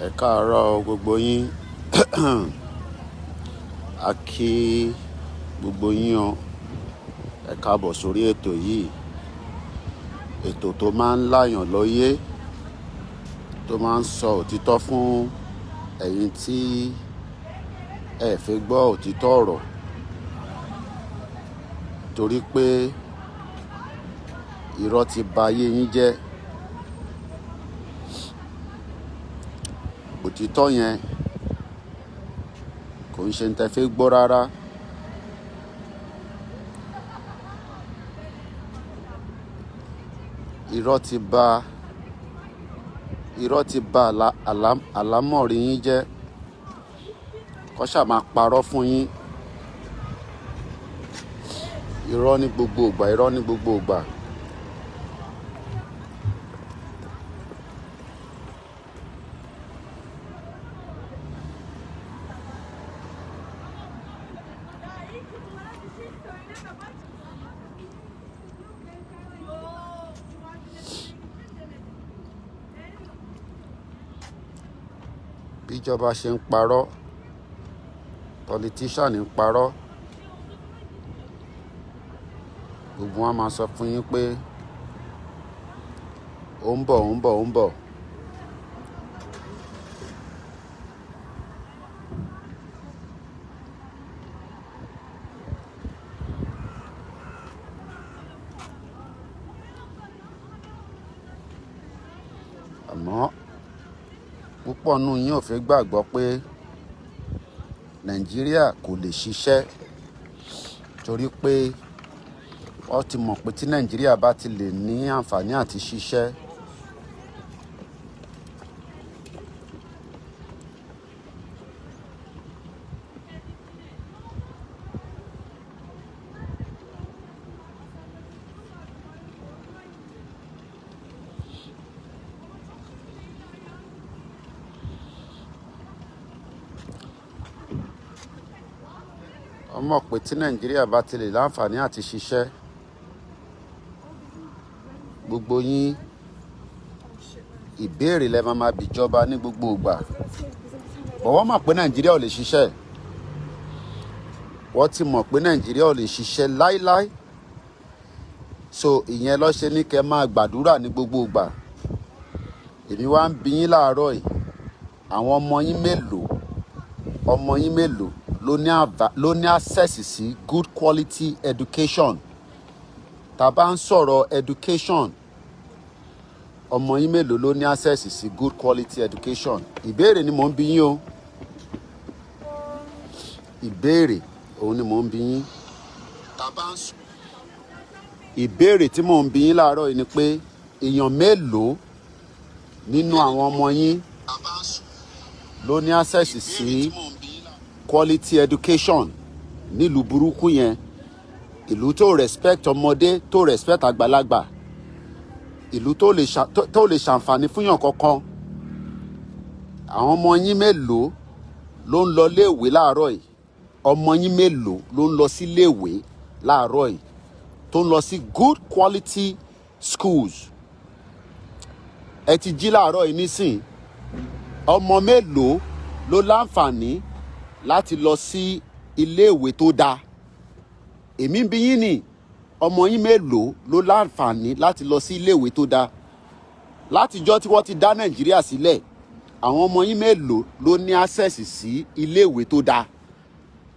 Ẹ káàárọ̀ gbogbo yín. A kí gbogbo yín o. Ẹ káàbọ̀ sórí ètò yìí. Ètò tó máa ń láyàn lóye, tó máa ń sọ òtítọ́ fún ẹ̀yin tí ẹ fẹ́ gbọ́ òtítọ́ ọ̀rọ̀. Torí pé irọ́ ti ba ayé yín jẹ́. Òtítọ́ yẹn kò ń ṣe ń tẹ́ fẹ́ gbọ́ rárá. Irọ́ ti ba àlámọ̀rí yín jẹ́. Kọ́ ṣà máa parọ́ fún yín. Irọ́ ní gbogbo ìgbà, irọ́ ní gbogbo ìgbà. Bí ìjọba ṣe ń parọ́, politician ń parọ́, gbogbo wọn máa sọ fún yín pé ó ń bọ̀, ó ń bọ̀, ó ń bọ̀. Àmọ́ púpọ̀ nínú yín ò fẹ́ gbàgbọ́ pé Nàìjíríà kò lè ṣiṣẹ́, torí pé wọ́n ti mọ̀ pé tí Nàìjíríà bá ti lè ní àǹfààní àti ṣiṣẹ́, wọ́n mọ̀ pé tí Nàìjíríà bá ti lè láǹfààní àti ṣiṣẹ́, gbogbo yín ìbéèrè lẹ máa bìjọba ní gbogbo ìgbà. But wọ́n mọ̀ pé Nàìjíríà ò lè ṣiṣẹ́. Wọ́n ti mọ̀ pé Nàìjíríà ò lè ṣiṣẹ́ láíláí. So ìyẹn ló ṣe ní kẹ́ máa gbàdúrà ní gbogbo ìgbà. Èmi wá ń bi yín láàárọ̀ yìí, àwọn ọmọ yín mélòó ló ní access sí good quality education? Tá bá ń sọ̀rọ̀ education, ọmọ yín mélòó ló ní access sí good quality education? Ìbéèrè ni mò ń bi yín o. Ìbéèrè òun ni mò ń bi yín. Ìbéèrè tí mò ń bi yín láàárọ̀ yìí ni pé èèyàn mélòó nínú àwọn ọmọ yín ló ní access sí quality education nílùú burúkú yẹn, ìlú tó respect ọmọdé, tó respect àgbàlagbà, ìlú tó lè ṣàǹfààní fúnyàn kankan? Àwọn ọmọ yín mélòó ló ń lọ léèwé láàárọ̀ yìí? Ọmọ yín mélòó ló ń lọ sí léèwé láàárọ̀ yìí, tó ń lọ sí good quality schools? Ẹ ti jí láàárọ̀ yìí nísìn, ọmọ mélòó ló láǹfààní láti lọ sí iléèwé tó dáa? Èmi ń bi yín ni, ọmọ yín mélòó ló láǹfààní láti lọ sí iléèwé tó dáa? Látijọ́ tí wọ́n ti dá Nàìjíríà sílẹ̀, àwọn ọmọ yín mélòó ló ní access sí iléèwé tó dáa?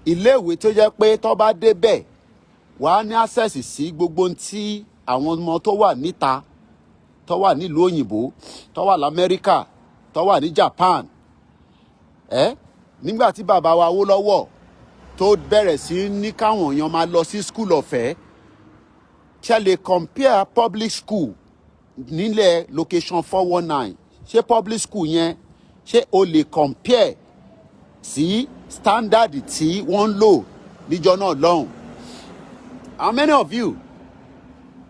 Iléèwé tó jẹ́ pé tó bá débẹ̀, wàá ní access sí gbogbo ohun tí àwọn ọmọ tó wà níta, tó wà nílùú òyìnbó, tó wà l'Amẹ́ríkà, tó wà ní Japan. Nígbà tí bàbá wa Awólọ́wọ̀ tó bẹ̀rẹ̀ sí ní káwọn èèyàn máa lọ sí school ọ̀fẹ́, ṣé lè compare public school nílẹ̀ location 419? Ṣé public school yẹn, ṣé o lè compare sí standard tí wọ́n ń lò níjọ́ náà lọ́hùn? How many of you,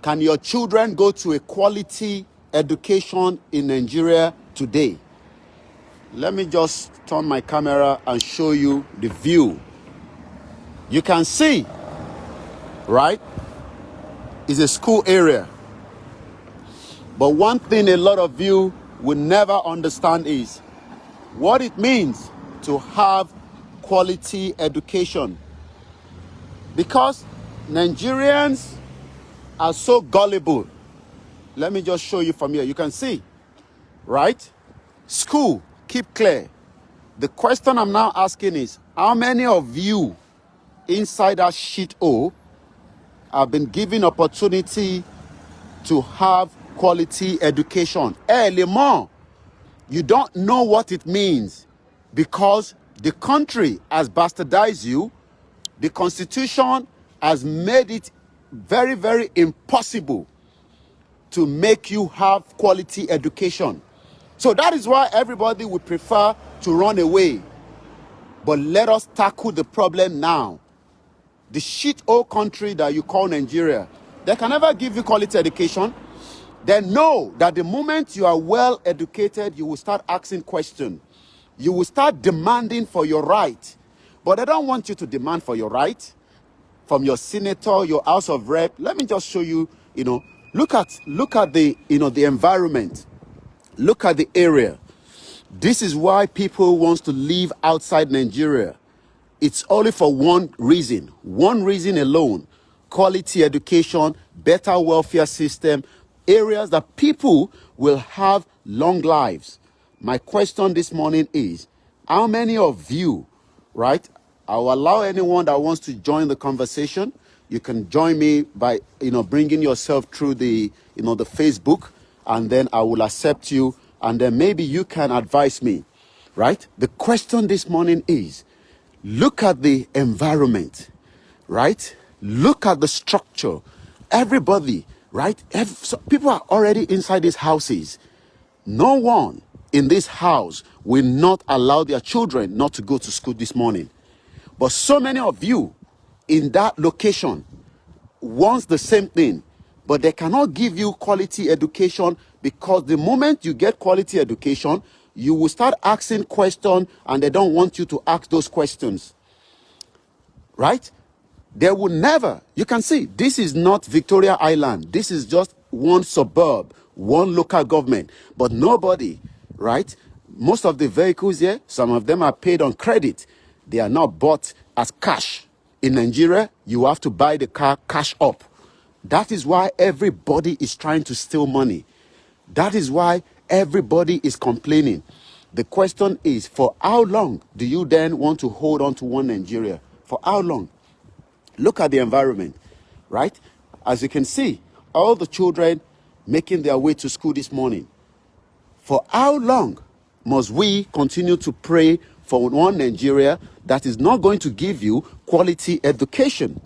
can your children go to a quality education in Nigeria today? Let me just turn my camera and show you the view. You can see, right? It's a school area. But one thing a lot of you will never understand is what it means to have quality education. Because Nigerians are so gullible. Let me just show you from here. You can see, right? School, keep clear. The question I'm now asking is, how many of you inside that shit hole have been given opportunity to have quality education? Early more, you don't know what it means because the country has bastardized you. The constitution has made it very, very impossible to make you have quality education. So that is why everybody would prefer to run away. But let us tackle the problem now. The shithole country that you call Nigeria, they can never give you quality education. They know that the moment you are well educated, you will start asking questions. You will start demanding for your right. But they don't want you to demand for your right from your senator, your House of Rep. Let me just show you, look at the, the environment. Look at the area. This is why people want to live outside Nigeria. It's only for one reason alone: quality education, better welfare system, areas that people will have long lives. My question this morning is, how many of you, right? I'll allow anyone that wants to join the conversation. You can join me by, bringing yourself through the, the Facebook, and then I will accept you, and then maybe you can advise me, right? The question this morning is, look at the environment, right? Look at the structure. Everybody, right? So people are already inside these houses. No one in this house will not allow their children not to go to school this morning. But so many of you in that location wants the same thing, but they cannot give you quality education, because the moment you get quality education, you will start asking questions, and they don't want you to ask those questions, right? They will never. You can see, this is not Victoria Island. This is just one suburb, one local government, but nobody, right? Most of the vehicles here, some of them are paid on credit. They are not bought as cash. In Nigeria, you have to buy the car cash up. That is why everybody is trying to steal money. That is why everybody is complaining. The question is, for how long do you then want to hold on to one Nigeria? For how long? Look at the environment, right? As you can see, all the children making their way to school this morning. For how long must we continue to pray for one Nigeria that is not going to give you quality education?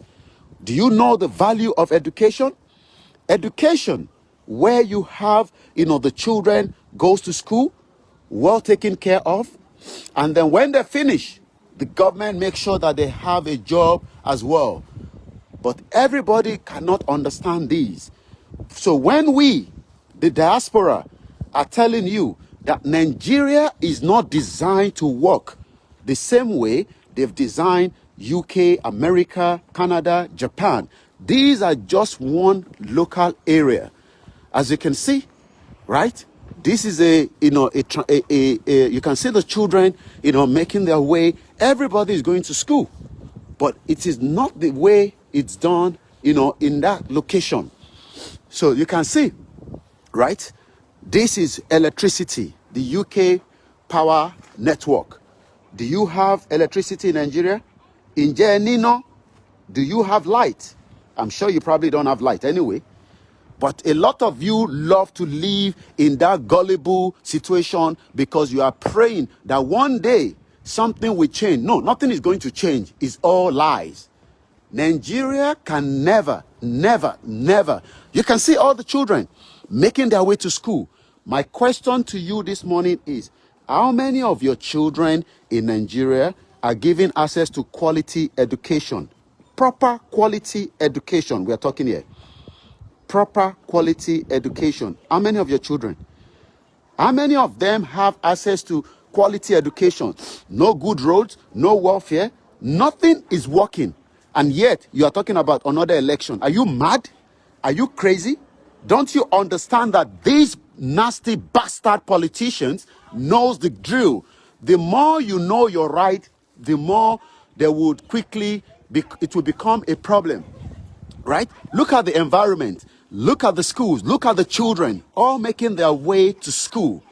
Do you know the value of education? Education, where you have, the children goes to school, well taken care of, and then when they finish, the government makes sure that they have a job as well. But everybody cannot understand these. So when we, the diaspora, are telling you that Nigeria is not designed to work the same way they've designed UK, America, Canada, Japan. These are just one local area. As you can see, right? This is you can see the children, making their way. Everybody is going to school, but it is not the way it's done, in that location. So you can see, right? This is electricity, the UK power network. Do you have electricity in Nigeria? In Nino, do you have light? I'm sure you probably don't have light anyway. But a lot of you love to live in that gullible situation because you are praying that one day something will change. No, nothing is going to change. It's all lies. Nigeria can never. You can see all the children making their way to school. My question to you this morning is, how many of your children in Nigeria are given access to quality education? Proper quality education, we are talking here. Proper quality education. How many of your children? How many of them have access to quality education? No good roads, no welfare, nothing is working. And yet, you are talking about another election. Are you mad? Are you crazy? Don't you understand that these nasty bastard politicians knows the drill? The more you know your right, the more there would quickly it will become a problem, right? Look at the environment. Look at the schools. Look at the children all making their way to school.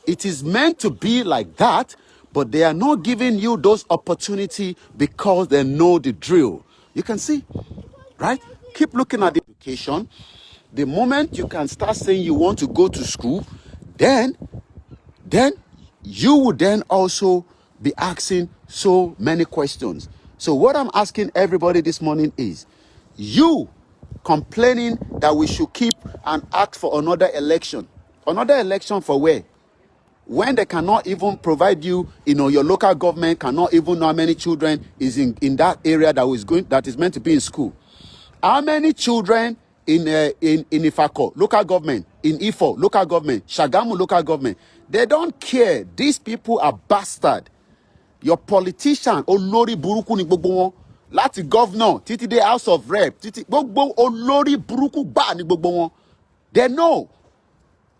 It is meant to be like that, but they are not giving you those opportunities because they know the drill. You can see, right? Keep looking at the education. The moment you can start saying you want to go to school, then you would then also be asking so many questions. So what I'm asking everybody this morning is, you complaining that we should keep and ask for another election. Another election for where? When they cannot even provide you, your local government cannot even know how many children is in that area that is meant to be in school. How many children in Ifako local government, in Ifo local government, Shagamu local government? They don't care. These people are bastard. Your politician, olórí burúkú ni gbogbo wọn. Láti governor, títí dé House of Rep, títí gbogbo olórí burúkú gbà ni gbogbo wọn. They know,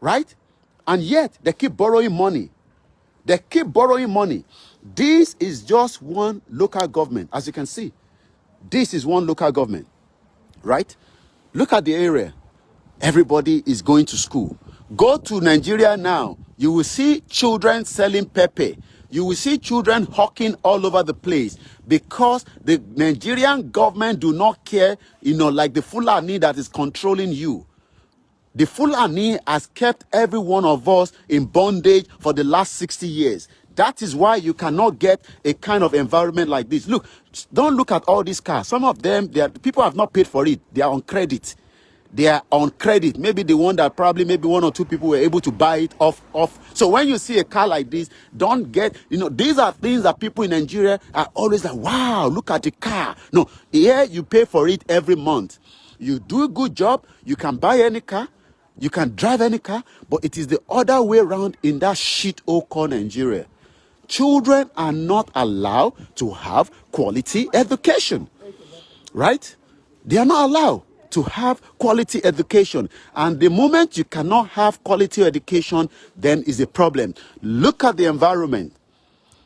right? And yet they keep borrowing money. They keep borrowing money. This is just one local government, as you can see. This is one local government, right? Look at the area. Everybody is going to school. Go to Nigeria now. You will see children selling pepper. You will see children hawking all over the place because the Nigerian government do not care, like the Fulani that is controlling you. The Fulani has kept every one of us in bondage for the last 60 years. That is why you cannot get a kind of environment like this. Look, don't look at all these cars. Some of them, people have not paid for it. They are on credit. They are on credit. Maybe the one that probably maybe one or two people were able to buy it off. So when you see a car like this, don't get, these are things that people in Nigeria are always like, wow, look at the car. No, here you pay for it every month. You do a good job. You can buy any car. You can drive any car. But it is the other way around in that shit called Nigeria. Children are not allowed to have quality education, right? They are not allowed to have quality education. And the moment you cannot have quality education, then is a problem. Look at the environment.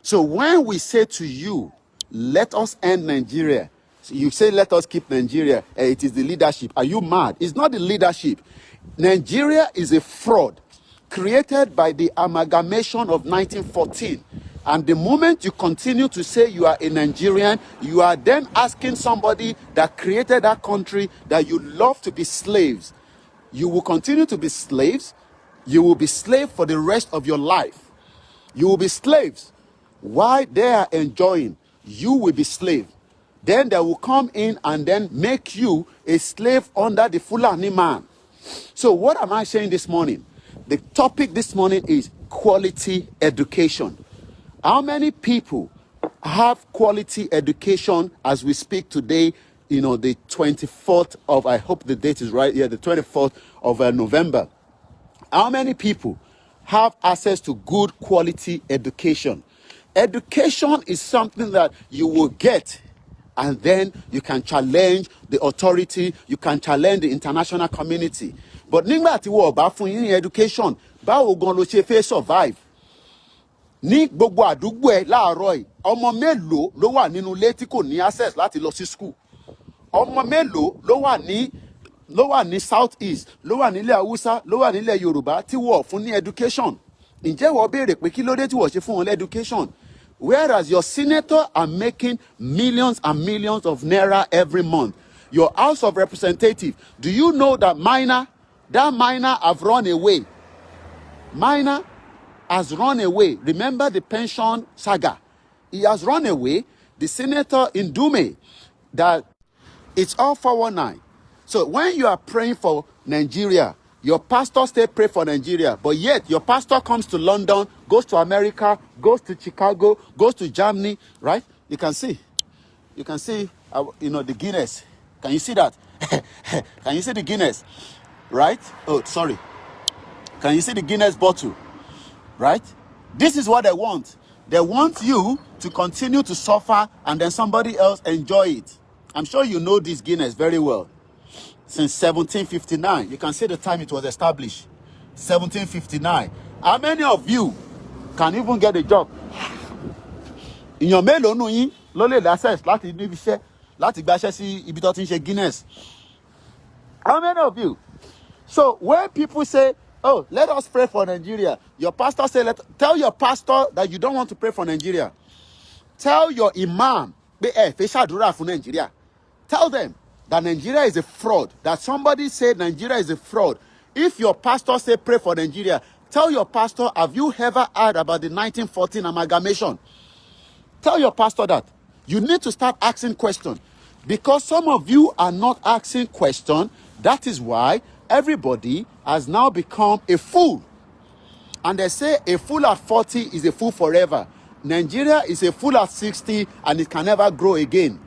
So when we say to you, let us end Nigeria, so you say, let us keep Nigeria, it is the leadership. Are you mad? It's not the leadership. Nigeria is a fraud created by the amalgamation of 1914. And the moment you continue to say you are a Nigerian, you are then asking somebody that created that country that you love to be slaves. You will continue to be slaves. You will be slaves for the rest of your life. You will be slaves. While they are enjoying, you will be slave. Then they will come in and then make you a slave under the Fulani man. So what am I saying this morning? The topic this morning is quality education. How many people have quality education as we speak today, the 24th of, I hope the date is right, the 24th of November. How many people have access to good quality education? Education is something that you will get, and then you can challenge the authority, you can challenge the international community. But nígbà tí wọ́n bá fún yín ní education, báwo gan ló ṣe fẹ́ survive? Ní gbogbo àdúgbò ẹ láàárọ̀ yìí, ọmọ mélòó ló wà nínú ilé tí kò ní access láti lọ sí school? Ọmọ mélòó ló wà ní South East, ló wà nílẹ̀ Haúsá, ló wà nílẹ̀ Yorùbá tí wọ́n fún ní education? Ǹjẹ́ wọ́n béèrè pé kí ló dé tí wọ́n ṣe fún wọn education? Whereas your senator are making millions and millions of naira every month. Your House of Representatives, do you know that minor have run away? Minor has run away. Remember the pension saga? He has run away. The senator in Dume, that it's all 419. So when you are praying for Nigeria, your pastor still pray for Nigeria, but yet your pastor comes to London, goes to America, goes to Chicago, goes to Germany, right? You can see the Guinness. Can you see that? Can you see the Guinness? Right? Oh, sorry. Can you see the Guinness bottle? Right? This is what they want. They want you to continue to suffer and then somebody else enjoy it. I'm sure you know this Guinness very well. Since 1759. You can see the time it was established. 1759. How many of you can even get a job? èèyàn mélòó nù yín ló lè access láti níbi iṣẹ́ láti gbaṣẹ́ sí ibi tó ti ń ṣe Guinness? How many of you? So when people say, oh, let us pray for Nigeria, your pastor say, tell your pastor that you don't want to pray for Nigeria. Tell your imam, for Nigeria. Tell them that Nigeria is a fraud, that somebody said Nigeria is a fraud. If your pastor say pray for Nigeria, tell your pastor, have you ever heard about the 1914 amalgamation? Tell your pastor that. You need to start asking questions. Because some of you are not asking questions, that is why everybody has now become a fool. And they say a fool at 40 is a fool forever. Nigeria is a fool at 60 and it can never grow again.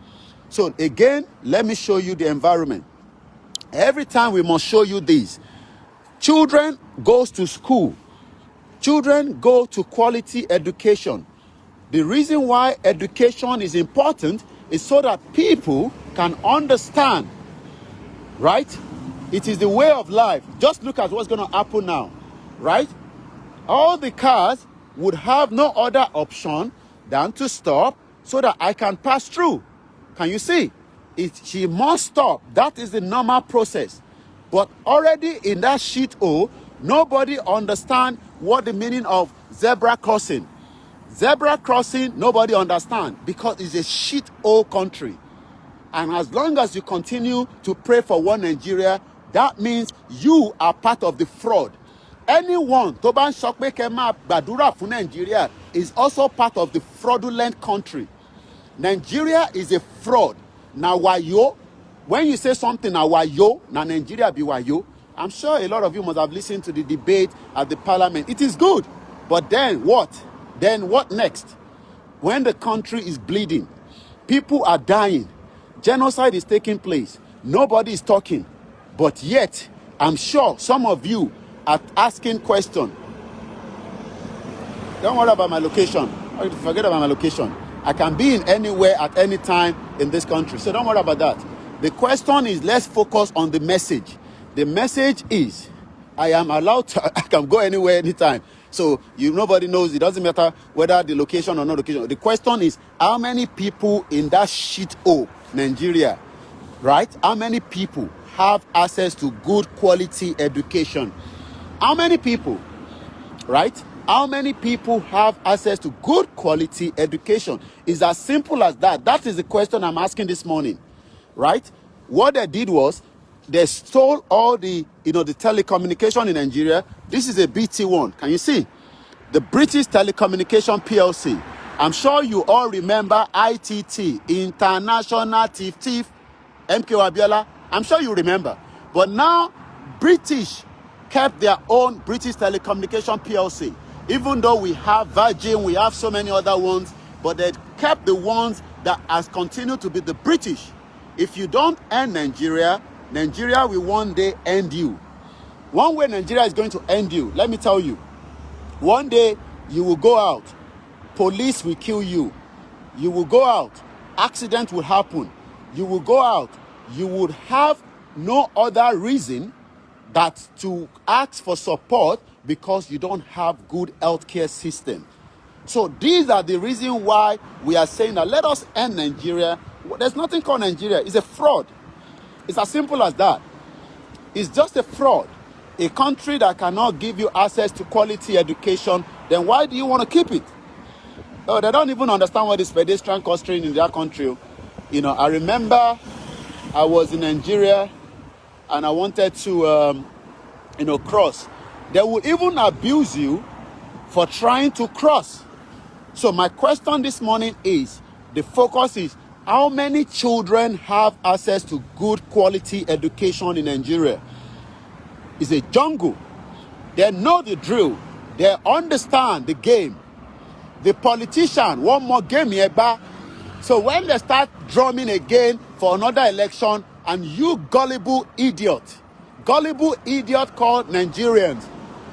So again, let me show you the environment. Every time we must show you this. Children goes to school. Children go to quality education. The reason why education is important is so that people can understand, right? It is the way of life. Just look at what's going to happen now, right? All the cars would have no other option than to stop so that I can pass through. Can you see? She must stop. That is the normal process. But already in that shit hole, nobody understands what the meaning of zebra crossing. Zebra crossing, nobody understands because it's a shit hole country. And as long as you continue to pray for one Nigeria, that means you are part of the fraud. Anyone tó bá ń sọ pé kẹ́ máa gbàdúrà fún Nigeria is also part of the fraudulent country. Nigeria is a fraud. Now wayo, when you say something na wayo, na Nigeria be wayo. I'm sure a lot of you must have listened to the debate at the parliament. It is good. But then what? Then what next? When the country is bleeding, people are dying, genocide is taking place, nobody is talking. But yet, I'm sure some of you are asking questions. Don't worry about my location. Forget about my location. I can be in anywhere at any time in this country. So don't worry about that. The question is, let's focus on the message. The message is, I am allowed to, I can go anywhere, anytime. So nobody knows. It doesn't matter whether the location or not location. The question is, how many people in that shit hole, Nigeria, right? How many people have access to good quality education? How many people, right? How many people have access to good quality education? It's as simple as that. That is the question I'm asking this morning, right? What they did was they stole all the, the telecommunication in Nigeria. This is a BT one. Can you see? The British Telecommunication PLC. I'm sure you all remember ITT, International Thief, MK Abiola. I'm sure you remember. But now, British kept their own British Telecommunication PLC. Even though we have Virgin, we have so many other ones, but they kept the ones that has continued to be the British. If you don't end Nigeria, Nigeria will one day end you. One way Nigeria is going to end you, let me tell you. One day, you will go out. Police will kill you. You will go out. Accident will happen. You will go out. You would have no other reason that to ask for support because you don't have good healthcare system. So these are the reasons why we are saying that let us end Nigeria. There's nothing called Nigeria. It's a fraud. It's as simple as that. It's just a fraud. A country that cannot give you access to quality education, then why do you want to keep it? Oh, they don't even understand what is pedestrian crossing in their country. I remember I was in Nigeria and I wanted to, cross. They will even abuse you for trying to cross. So my question this morning is, the focus is, how many children have access to good quality education in Nigeria? It's a jungle. They know the drill. They understand the game. The politician, one more game here back. So when they start drumming again for another election, and you gullible idiot called Nigerians,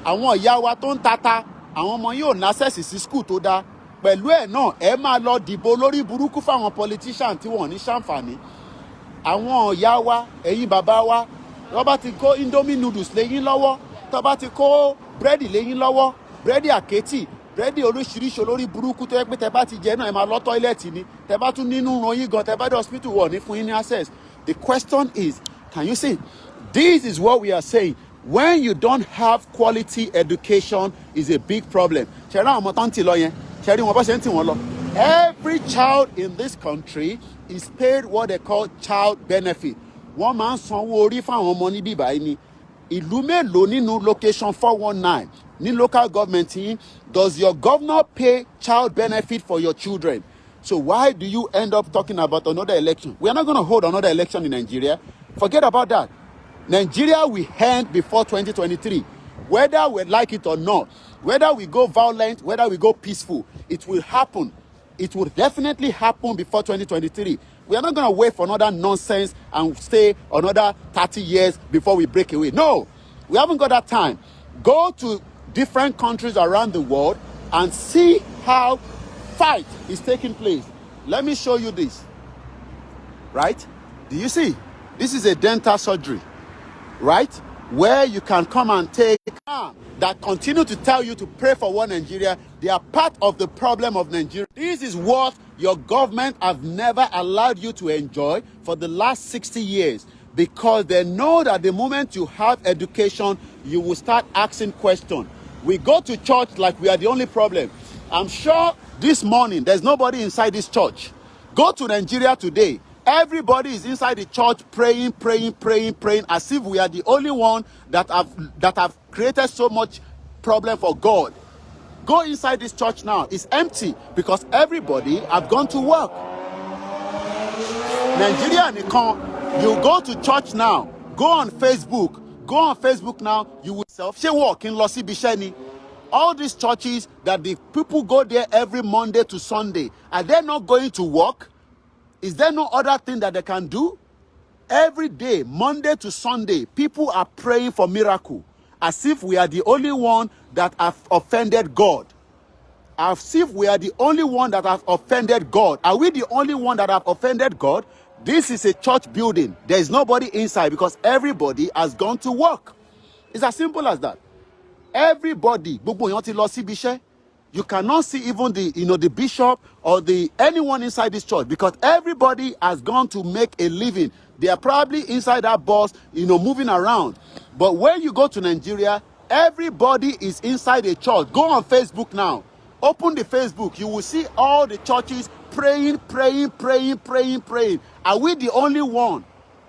àwọn ìyá wa tó ń tata, àwọn ọmọ yóò ní access sí school tó dáa. Pẹ̀lú ẹ̀ náà, ẹ máa lọ dìbò lórí burúkú fáwọn politician tí wọ́n ní ṣàǹfààní. Àwọn ìyá wa, ẹ̀yin bàbá wa, tó bá ti kó Indomie noodles léyìn lọ́wọ́, tó bá ti kó búrẹ́dì léyìn lọ́wọ́, búrẹ́dì àkẹ́tì, búrẹ́dì oríṣiríṣi olórí burúkú tó yẹ pé tẹ bá ti jẹ náà ẹ máa lọ tọ́ílẹ̀tì ni, tẹ bá tún nínú ran yín gan, tẹ bá dé hospital wọ̀ ní fún yín ní access. The question is, can you see? This is what we are saying. When you don't have quality education is a big problem. Ṣé rí àwọn ọmọ tó ń tì lọ yẹn? Ṣé rí wọn bá ṣe ń tì wọ́n lọ? Every child in this country is paid what they call child benefit. Wọ́n máa ń sanwó orí fáwọn ọmọ níbí báyìí ni. Ìlú mélòó nínú location 419 ní local government yín does your governor pay child benefit for your children? So why do you end up talking about another election? We are not going to hold another election in Nigeria. Forget about that. Nigeria will end before 2023. Whether we like it or not, whether we go violent, whether we go peaceful, it will happen. It will definitely happen before 2023. We are not going to wait for another nonsense and stay another 30 years before we break away. No, we haven't got that time. Go to different countries around the world and see how fight is taking place. Let me show you this. Right? Do you see? This is a dental surgery. Right? Where you can come and take that continue to tell you to pray for one Nigeria. They are part of the problem of Nigeria. This is what your government have never allowed you to enjoy for the last 60 years, because they know that the moment you have education, you will start asking questions. We go to church like we are the only problem. I'm sure this morning there's nobody inside this church. Go to Nigeria today. Everybody is inside the church praying, as if we are the only one that have created so much problem for God. Go inside this church now. It's empty because everybody have gone to work. Nigeria nìkan, you go to church now. Go on Facebook. Go on Facebook now. You will self-work in Losi Bisheni. All these churches that the people go there every Monday to Sunday, are they not going to work? Is there no other thing that they can do? Every day, Monday to Sunday, people are praying for miracle, as if we are the only one that have offended God. As if we are the only one that have offended God. Are we the only one that have offended God? This is a church building. There is nobody inside because everybody has gone to work. It's as simple as that. Everybody, gbogbo èèyàn ti lọ síbi iṣẹ́. You cannot see even the bishop or anyone inside this church, because everybody has gone to make a living. They are probably inside that bus, moving around. But when you go to Nigeria, everybody is inside a church. Go on Facebook now. Open the Facebook. You will see all the churches praying. Are we the only one?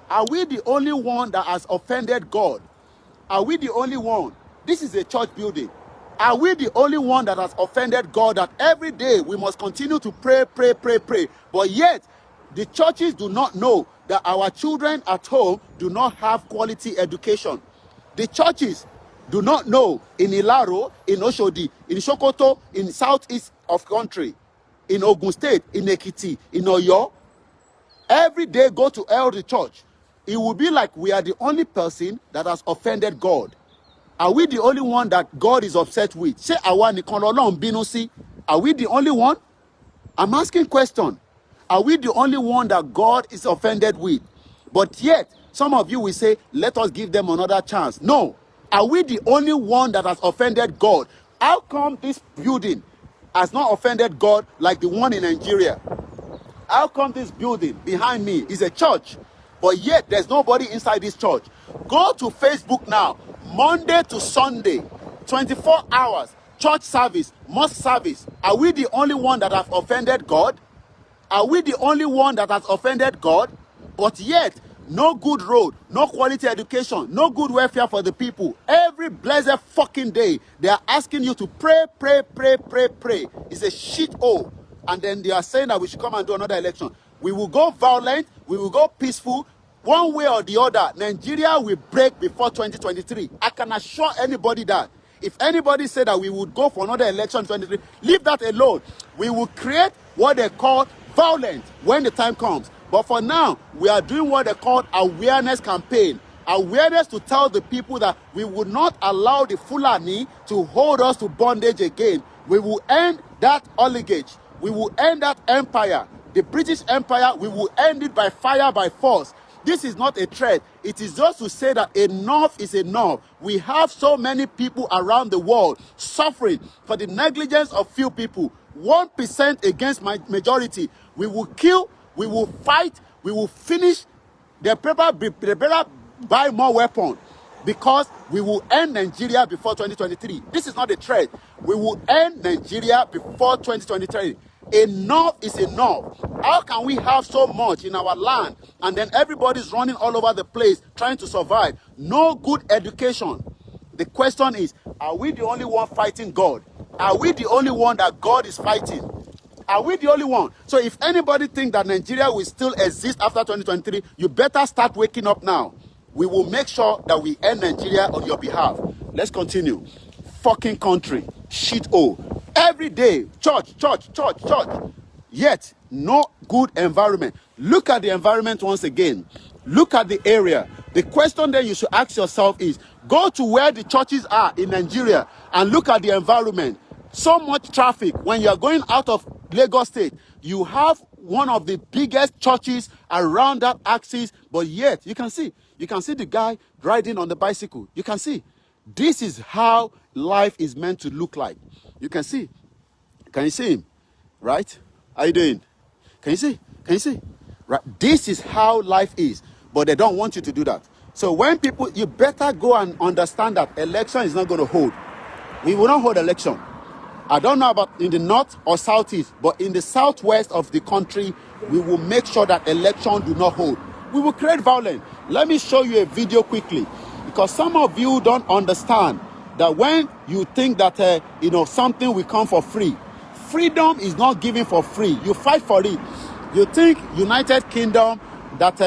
Are we the only one that has offended God? Are we the only one? This is a church building. Are we the only one that has offended God, that every day we must continue to pray? But yet, the churches do not know that our children at home do not have quality education. The churches do not know in Ilaro, in Oshodi, in Sokoto, in southeast of country, in Ogun State, in Ekiti, in Oyo. Every day go to the church. It will be like we are the only person that has offended God. Are we the only one that God is upset with? Say, are we the only one? I'm asking question. Are we the only one that God is offended with? But yet, some of you will say, let us give them another chance. No. Are we the only one that has offended God? How come this building has not offended God like the one in Nigeria? How come this building behind me is a church, but yet there's nobody inside this church? Go to Facebook now. Monday to Sunday, 24 hours, church service, mosque service. Are we the only one that have offended God? Are we the only one that has offended God? But yet, no good road, no quality education, no good welfare for the people. Every blessed fucking day, they are asking you to pray. It's a shit hole. And then they are saying that we should come and do another election. We will go violent, we will go peaceful. One way or the other, Nigeria will break before 2023. I can assure anybody that. If anybody said that we would go for another election in 2023, leave that alone. We will create what they call violence when the time comes. But for now, we are doing what they call awareness campaign. Awareness to tell the people that we would not allow the Fulani to hold us to bondage again. We will end that oligarchy. We will end that empire. The British Empire, we will end it by fire, by force. This is not a threat. It is just to say that enough is enough. We have so many people around the world suffering for the negligence of few people. 1% against my majority. We will kill, we will fight, we will finish. They better buy more weapons, because we will end Nigeria before 2023. This is not a threat. We will end Nigeria before 2023. Enough is enough. How can we have so much in our land and then everybody's running all over the place trying to survive? No good education. The question is, are we the only one fighting God? Are we the only one that God is fighting? Are we the only one? So if anybody thinks that Nigeria will still exist after 2023, you better start waking up now. We will make sure that we end Nigeria on your behalf. Let's continue. Fucking country. Shit oh. Every day, church. Yet, no good environment. Look at the environment once again. Look at the area. The question that you should ask yourself is, go to where the churches are in Nigeria and look at the environment. So much traffic. When you are going out of Lagos State, you have one of the biggest churches around that axis, but yet you can see the guy riding on the bicycle. You can see. This is how life is meant to look like. You can see. Can you see him? Right? How you doing? Can you see? Can you see? Right? This is how life is. But they don't want you to do that. So when people, you better go and understand that election is not going to hold. We will not hold election. I don't know about in the north or southeast, but in the southwest of the country, we will make sure that election do not hold. We will create violence. Let me show you a video quickly, because some of you don't understand that when you think that something will come for free, freedom is not given for free. You fight for it. You think United Kingdom, that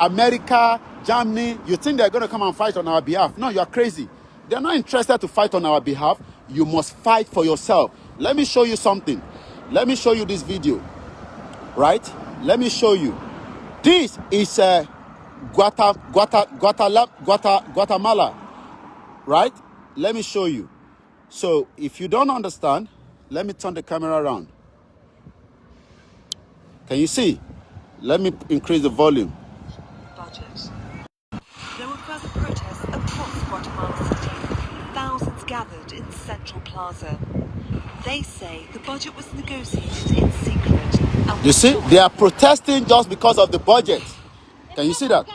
America, Germany, you think they're going to come and fight on our behalf? No, you are crazy. They're not interested to fight on our behalf. You must fight for yourself. Let me show you something. Let me show you this video. Right? Let me show you. This is Guatemala. Right? Let me show you. So if you don't understand, let me turn the camera around. Can you see? Let me increase the volume. Budget. There were further protests across Guatemala City. Thousands gathered in Central Plaza. They say the budget was negotiated in secret. You see, they are protesting just because of the budget. Can you see that?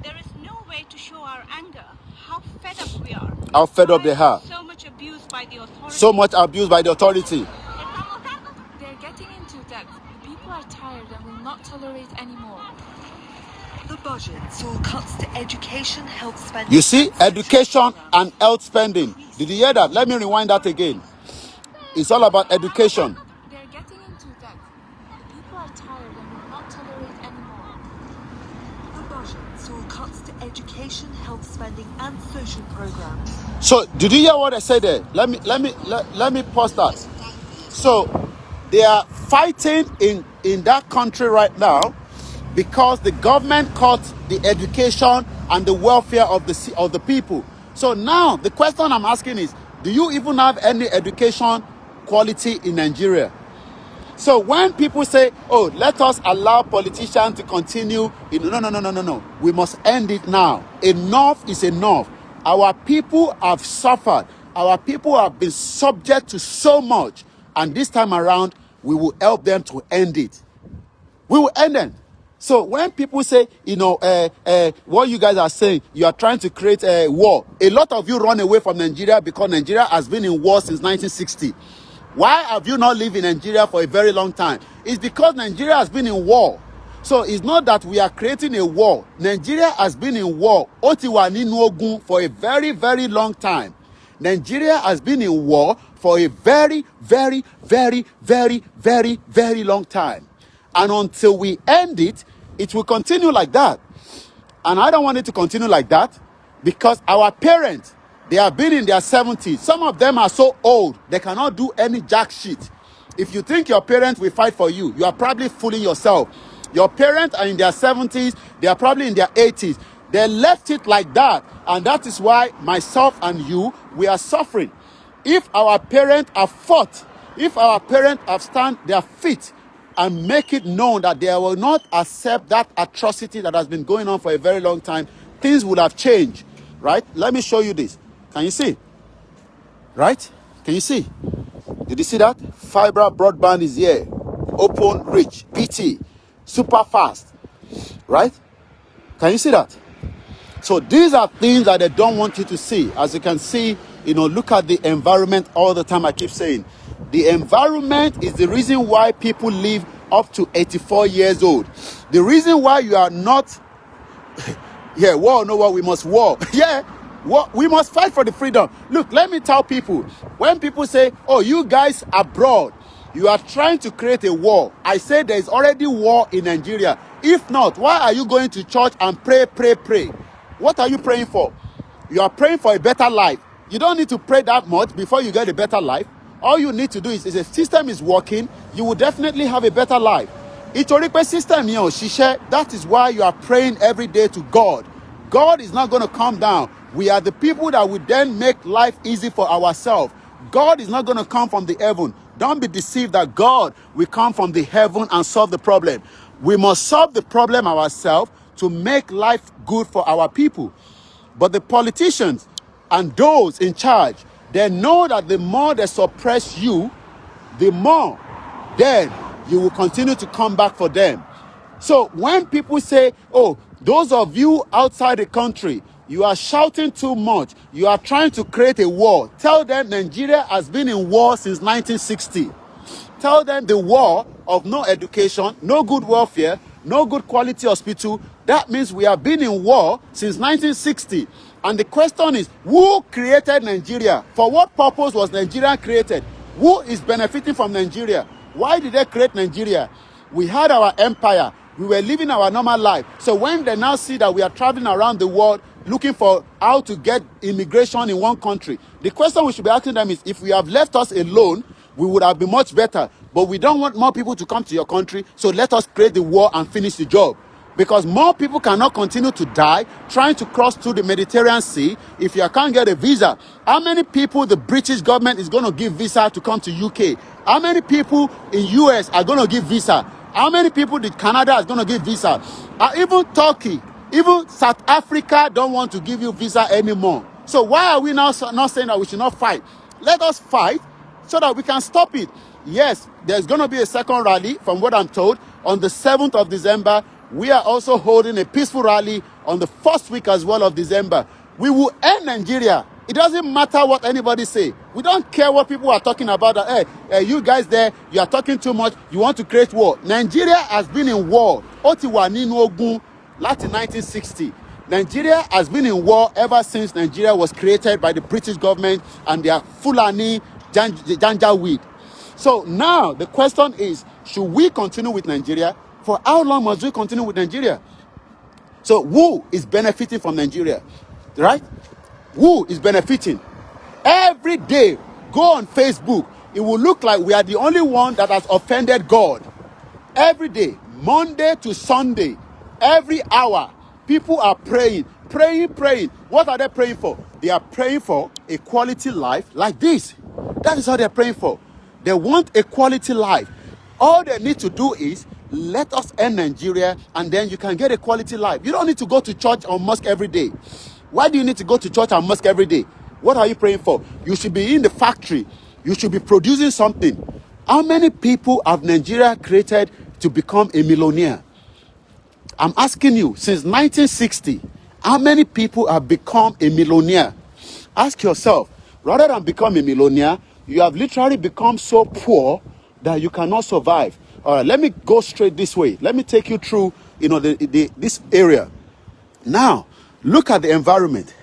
There is no way to show our anger, how fed up we are. How fed up they are. So much abuse by the authorities. So much abuse by the authority. They're getting into debt. The people are tired and will not tolerate anymore. The budget saw cuts to education, health spending. You see, education and health spending. Did you hear that? Let me rewind that again. It's all about education. They're getting into debt. The people are tired and will not tolerate anymore. The budget saw cuts to education, health spending, and social programs. So, did you hear what I said there? Let me pause that. So, they are fighting in that country right now because the government cut the education and the welfare of the people. So now the question I'm asking is, do you even have any education quality in Nigeria? So when people say, oh, let us allow politicians to continue, no. We must end it now. Enough is enough. Our people have suffered. Our people have been subject to so much. And this time around, we will help them to end it. We will end it. So when people say, what you guys are saying, you are trying to create a war. A lot of you run away from Nigeria because Nigeria has been in war since 1960. Why have you not lived in Nigeria for a very long time? It's because Nigeria has been in war. So it's not that we are creating a war. Nigeria has been in war. Otiwa nínú ogun for a very, very long time. Nigeria has been in war for a very, very, very, very, very, very long time. And until we end it, it will continue like that. And I don't want it to continue like that because our parents, they have been in their 70s. Some of them are so old, they cannot do any jack shit. If you think your parents will fight for you, you are probably fooling yourself. Your parents are in their 70s, they are probably in their 80s. They left it like that. And that is why myself and you, we are suffering. If our parents have fought, if our parents have stand their feet, and make it known that they will not accept that atrocity that has been going on for a very long time, things would have changed, right? Let me show you this. Can you see? Right? Can you see? Did you see that? Fiber broadband is here. Open, rich, PT, super fast, right? Can you see that? So these are things that they don't want you to see. As you can see, look at the environment all the time. I keep saying, the environment is the reason why people live up to 84 years old. The reason why you are not, war, no war, we must war. We must fight for the freedom. Look, let me tell people, when people say, oh, you guys abroad, you are trying to create a war. I say there is already war in Nigeria. If not, why are you going to church and pray? What are you praying for? You are praying for a better life. You don't need to pray that much before you get a better life. All you need to do is, if the system is working, you will definitely have a better life. System, that is why you are praying every day to God. God is not going to come down. We are the people that will then make life easy for ourselves. God is not going to come from the heaven. Don't be deceived that God will come from the heaven and solve the problem. We must solve the problem ourselves to make life good for our people. But the politicians and those in charge, they know that the more they suppress you, the more then you will continue to come back for them. So when people say, oh, those of you outside the country, you are shouting too much, you are trying to create a war, tell them Nigeria has been in war since 1960. Tell them the war of no education, no good welfare, no good quality hospital. That means we have been in war since 1960. And the question is, who created Nigeria? For what purpose was Nigeria created? Who is benefiting from Nigeria? Why did they create Nigeria? We had our empire. We were living our normal life. So when they now see that we are traveling around the world looking for how to get immigration in one country, the question we should be asking them is, if we have left us alone, we would have been much better. But we don't want more people to come to your country, so let us create the war and finish the job. Because more people cannot continue to die trying to cross through the Mediterranean Sea if you can't get a visa. How many people the British government is going to give visa to come to UK? How many people in US are going to give visa? How many people did Canada is going to give visa? Even Turkey, even South Africa don't want to give you visa anymore. So why are we now not saying that we should not fight? Let us fight so that we can stop it. Yes, there's going to be a second rally, from what I'm told, on the 7th of December. We are also holding a peaceful rally on the first week as well of December. We will end Nigeria. It doesn't matter what anybody say. We don't care what people are talking about. Hey, you guys there, you are talking too much. You want to create war. Nigeria has been in war. Otiwa nínú ogun láti 1960. Nigeria has been in war ever since Nigeria was created by the British government and their Fulani Janjaweed. So now the question is, should we continue with Nigeria? For how long must we continue with Nigeria? So who is benefiting from Nigeria? Right? Who is benefiting? Every day, go on Facebook. It will look like we are the only one that has offended God. Every day, Monday to Sunday, every hour, people are praying. What are they praying for? They are praying for a quality life like this. That is what they're praying for. They want a quality life. All they need to do is, let us end Nigeria, and then you can get a quality life. You don't need to go to church or mosque every day. Why do you need to go to church and mosque every day? What are you praying for? You should be in the factory. You should be producing something. How many people have Nigeria created to become a millionaire? I'm asking you, since 1960, how many people have become a millionaire? Ask yourself, rather than become a millionaire, you have literally become so poor that you cannot survive. All right, let me go straight this way. Let me take you through, this area. Now, look at the environment.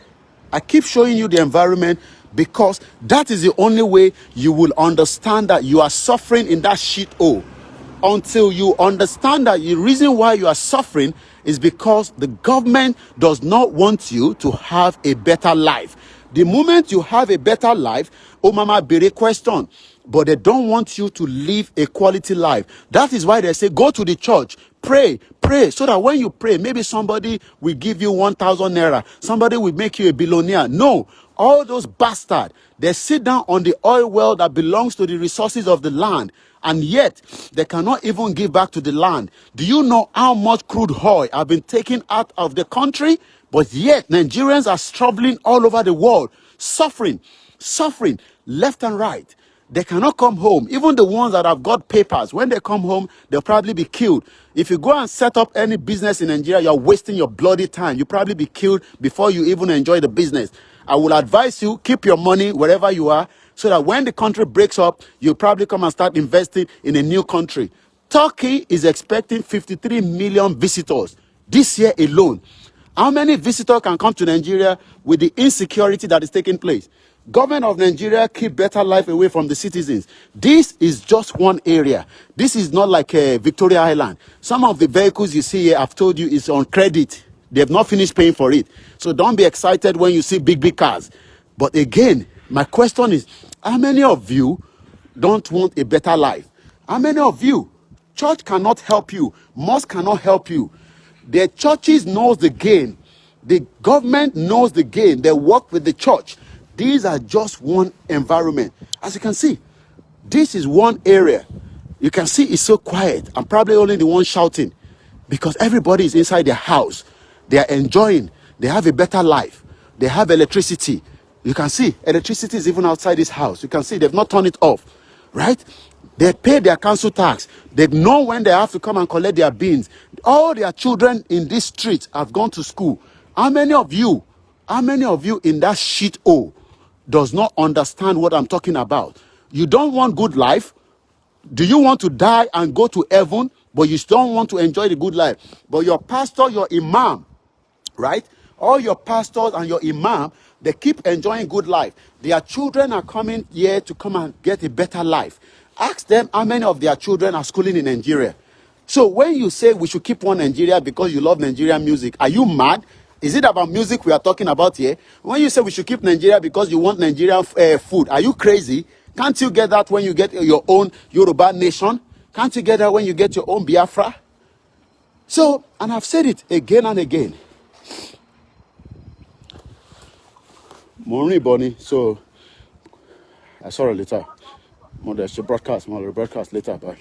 I keep showing you the environment because that is the only way you will understand that you are suffering in that shithole. Until you understand that the reason why you are suffering is because the government does not want you to have a better life. The moment you have a better life, oh mama, be a question. But they don't want you to live a quality life. That is why they say, go to the church, pray pray so that when you pray, maybe somebody will give you 1,000 naira. Somebody will make you a billionaire. No. All those bastards, they sit down on the oil well that belongs to the resources of the land, and yet they cannot even give back to the land. Do you know how much crude oil have been taken out of the country? But yet Nigerians are struggling all over the world, suffering left and right. They cannot come home. Even the ones that have got papers, when they come home, they'll probably be killed. If you go and set up any business in Nigeria, you're wasting your bloody time. You'll probably be killed before you even enjoy the business. I will advise you, keep your money wherever you are, so that when the country breaks up, you'll probably come and start investing in a new country. Turkey is expecting 53 million visitors this year alone. How many visitors can come to Nigeria with the insecurity that is taking place? Government of Nigeria keep better life away from the citizens. This is just one area. This is not like Victoria Island. Some of the vehicles you see here, I've told you, is on credit. They have not finished paying for it. So don't be excited when you see big cars. But again, my question is, how many of you don't want a better life? How many of you? Church cannot help you. Mosque cannot help you. The churches knows the game. The government knows the game. They work with the church. These are just one environment. As you can see, this is one area. You can see it's so quiet. I'm probably only the one shouting because everybody is inside their house. They are enjoying. They have a better life. They have electricity. You can see electricity is even outside this house. You can see they've not turned it off, right? They pay their council tax. They know when they have to come and collect their beans. All their children in this street have gone to school. How many of you in that shit hole does not understand what I'm talking about? You don't want good life. Do you want to die and go to heaven, but you don't want to enjoy the good life? But your pastor, your imam, right? All your pastors and your imam, they keep enjoying good life. Their children are coming here to come and get a better life. Ask them how many of their children are schooling in Nigeria. So when you say we should keep one Nigeria because you love Nigerian music, are you mad? Is it about music we are talking about here? When you say we should keep Nigeria because you want Nigerian food, are you crazy? Can't you get that when you get your own Yoruba nation? Can't you get that when you get your own Biafra? So, and I've said it again and again. Morning, Bonnie. So, I saw her later. She broadcast later. Bye.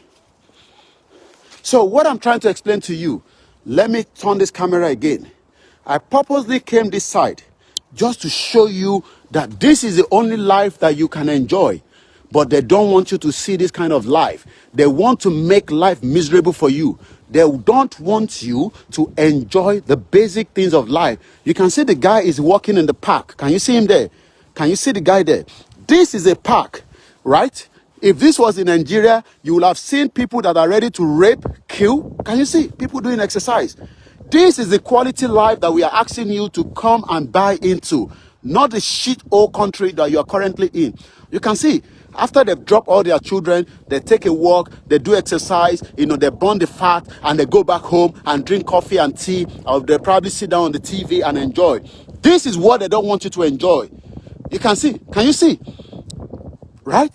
So, what I'm trying to explain to you, let me turn this camera again. I purposely came this side just to show you that this is the only life that you can enjoy. But they don't want you to see this kind of life. They want to make life miserable for you. They don't want you to enjoy the basic things of life. You can see the guy is walking in the park. Can you see him there? Can you see the guy there? This is a park, right? If this was in Nigeria, you will have seen people that are ready to rape, kill. Can you see people doing exercise? This is the quality life that we are asking you to come and buy into, not the shit hole country that you are currently in. You can see, after they've dropped all their children, they take a walk, they do exercise, they burn the fat, and they go back home and drink coffee and tea, or they probably sit down on the TV and enjoy. This is what they don't want you to enjoy. You can see, can you see? Right?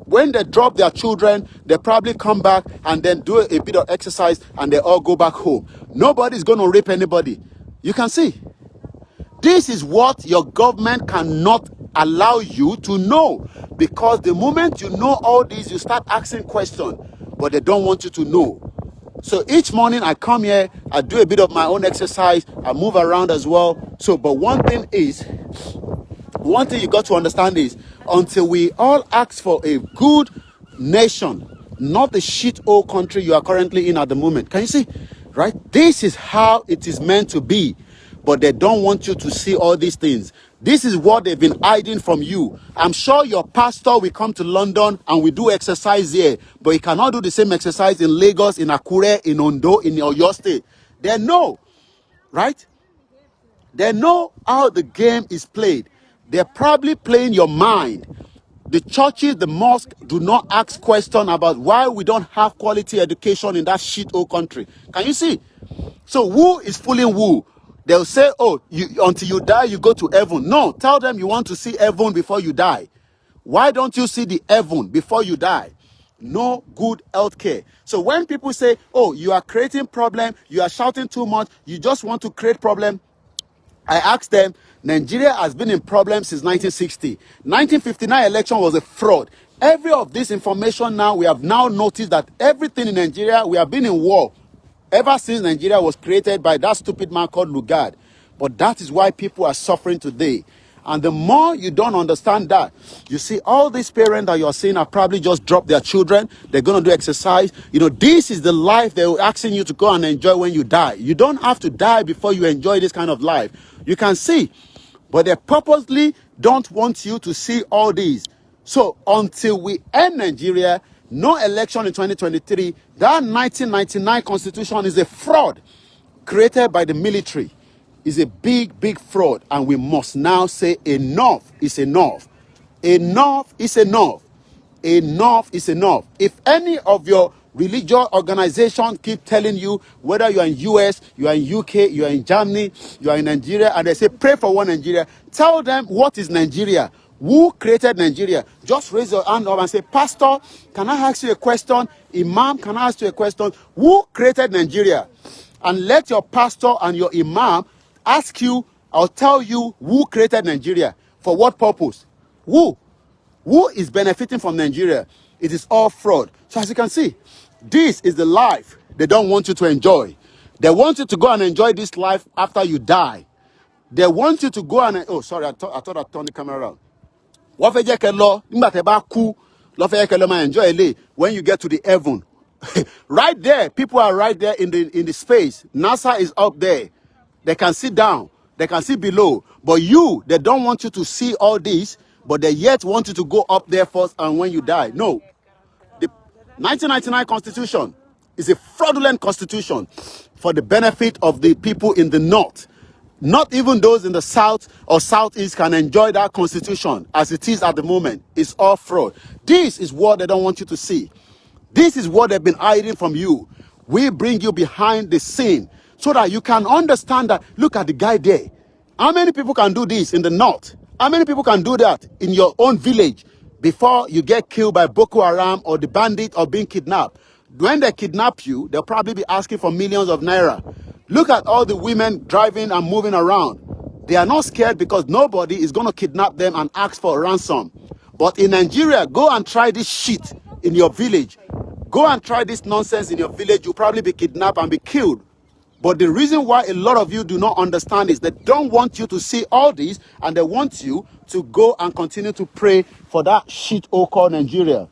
When they drop their children, they probably come back and then do a bit of exercise and they all go back home. Nobody's going to rape anybody. You can see. This is what your government cannot allow you to know. Because the moment you know all this, you start asking questions. But they don't want you to know. So each morning I come here, I do a bit of my own exercise, I move around as well. So, but one thing you got to understand is, until we all ask for a good nation, not the shit hole country you are currently in at the moment. Can you see? Right? This is how it is meant to be. But they don't want you to see all these things. This is what they've been hiding from you. I'm sure your pastor will come to London and we do exercise here. But he cannot do the same exercise in Lagos, in Akure, in Ondo, in Oyo State. They know. Right? They know how the game is played. They're probably playing your mind. The churches, the mosque do not ask questions about why we don't have quality education in that shit hole country. Can you see? So who is fooling who? They'll say, oh, until you die, you go to heaven. No, tell them you want to see heaven before you die. Why don't you see the heaven before you die? no good health care. So when people say, oh, you are creating problem, you are shouting too much, you just want to create problem, I asked them, Nigeria has been in problems since 1960. 1959 election was a fraud. Every of this information now, we have now noticed that everything in Nigeria, we have been in war ever since Nigeria was created by that stupid man called Lugard. But that is why people are suffering today. And the more you don't understand that, you see all these parents that you're seeing are probably just dropped their children. They're going to do exercise. You know, this is the life they're asking you to go and enjoy when you die. You don't have to die before you enjoy this kind of life. You can see, but they purposely don't want you to see all these. So until we end Nigeria, no election in 2023, that 1999 constitution is a fraud created by the military. Is a big, big fraud, and we must now say enough is enough. Enough is enough. Enough is enough. If any of your religious organizations keep telling you, whether you are in US, you are in UK, you are in Germany, you are in Nigeria, and they say pray for one Nigeria, tell them what is Nigeria. Who created Nigeria? Just raise your hand up and say, Pastor, can I ask you a question? Imam, can I ask you a question? Who created Nigeria? And let your pastor and your imam ask you or tell you who created Nigeria. For what purpose? Who? Who is benefiting from Nigeria? It is all fraud. So as you can see, this is the life they don't want you to enjoy. They want you to go and enjoy this life after you die. They want you to go and... Oh, sorry, I thought I turned the camera around. What fẹ́ jẹ́ kẹ́ lọ nígbà tẹ́ bá kú, lọ fẹ́ jẹ́ kẹ́ lọ máa enjoy ilé when you get to the heaven. Right there, people are right there in the space. NASA is up there. They can sit down. They can see below. But you, they don't want you to see all this, but they yet want you to go up there first and when you die. No. The 1999 Constitution is a fraudulent constitution for the benefit of the people in the north. Not even those in the south or southeast can enjoy that constitution as it is at the moment. It's all fraud. This is what they don't want you to see. This is what they've been hiding from you. We bring you behind the scene so that you can understand that, look at the guy there. How many people can do this in the north? How many people can do that in your own village before you get killed by Boko Haram or the bandit or being kidnapped? When they kidnap you, they'll probably be asking for millions of naira. Look at all the women driving and moving around. They are not scared because nobody is going to kidnap them and ask for a ransom. But in Nigeria, go and try this shit in your village. Go and try this nonsense in your village. You'll probably be kidnapped and be killed. But the reason why a lot of you do not understand is they don't want you to see all this, and they want you to go and continue to pray for that shit called Nigeria.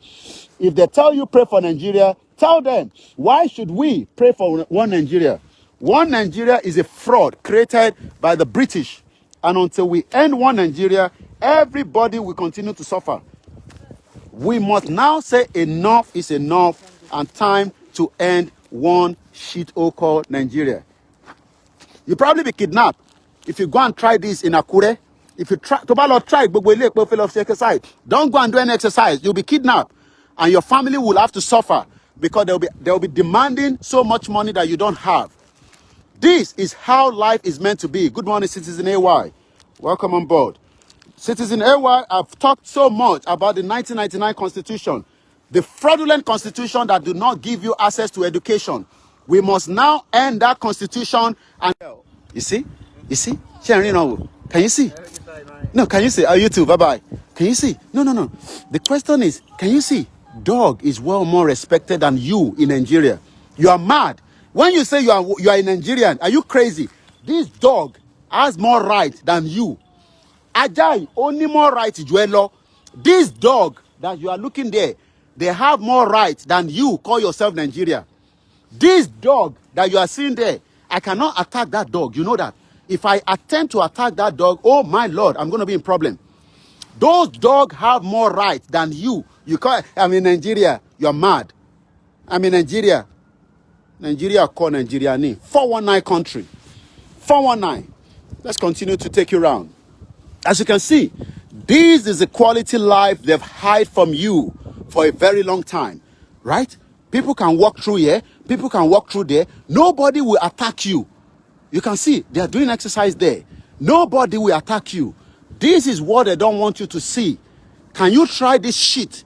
If they tell you pray for Nigeria, tell them, why should we pray for one Nigeria? One Nigeria is a fraud created by the British. And until we end one Nigeria, everybody will continue to suffer. We must now say enough is enough and time to end one shit called Nigeria. You'll probably be kidnapped if you go and try this in Akure. If you try to exercise, don't go and do any exercise. You'll be kidnapped, and your family will have to suffer because they'll be demanding so much money that you don't have. This is how life is meant to be. Good morning, Citizen AY. Welcome on board. Citizen AY, I've talked so much about the 1999 Constitution, the fraudulent constitution that do not give you access to education. We must now end that constitution. And you see? Can you see? No, can you see? You too, bye-bye. Can you see? No. The question is, can you see? Dog is well more respected than you in Nigeria. You are mad. When you say you are a Nigerian, are you crazy? This dog has more right than you. Ajay, only more right, Juelo. This dog that you are looking there, they have more right than you call yourself Nigeria. This dog that you are seeing there, I cannot attack that dog. You know that. If I attempt to attack that dog, oh my Lord, I'm going to be in problem. Those dogs have more right than you. You call, I'm in Nigeria. You're mad. I'm in Nigeria. Nigeria call Nigeria ni 419 country. 419. Let's continue to take you around. As you can see, this is the quality life they've hid from you for a very long time, right? People can walk through here. People can walk through there. Nobody will attack you. You can see they are doing exercise there. Nobody will attack you. This is what they don't want you to see. Can you try this shit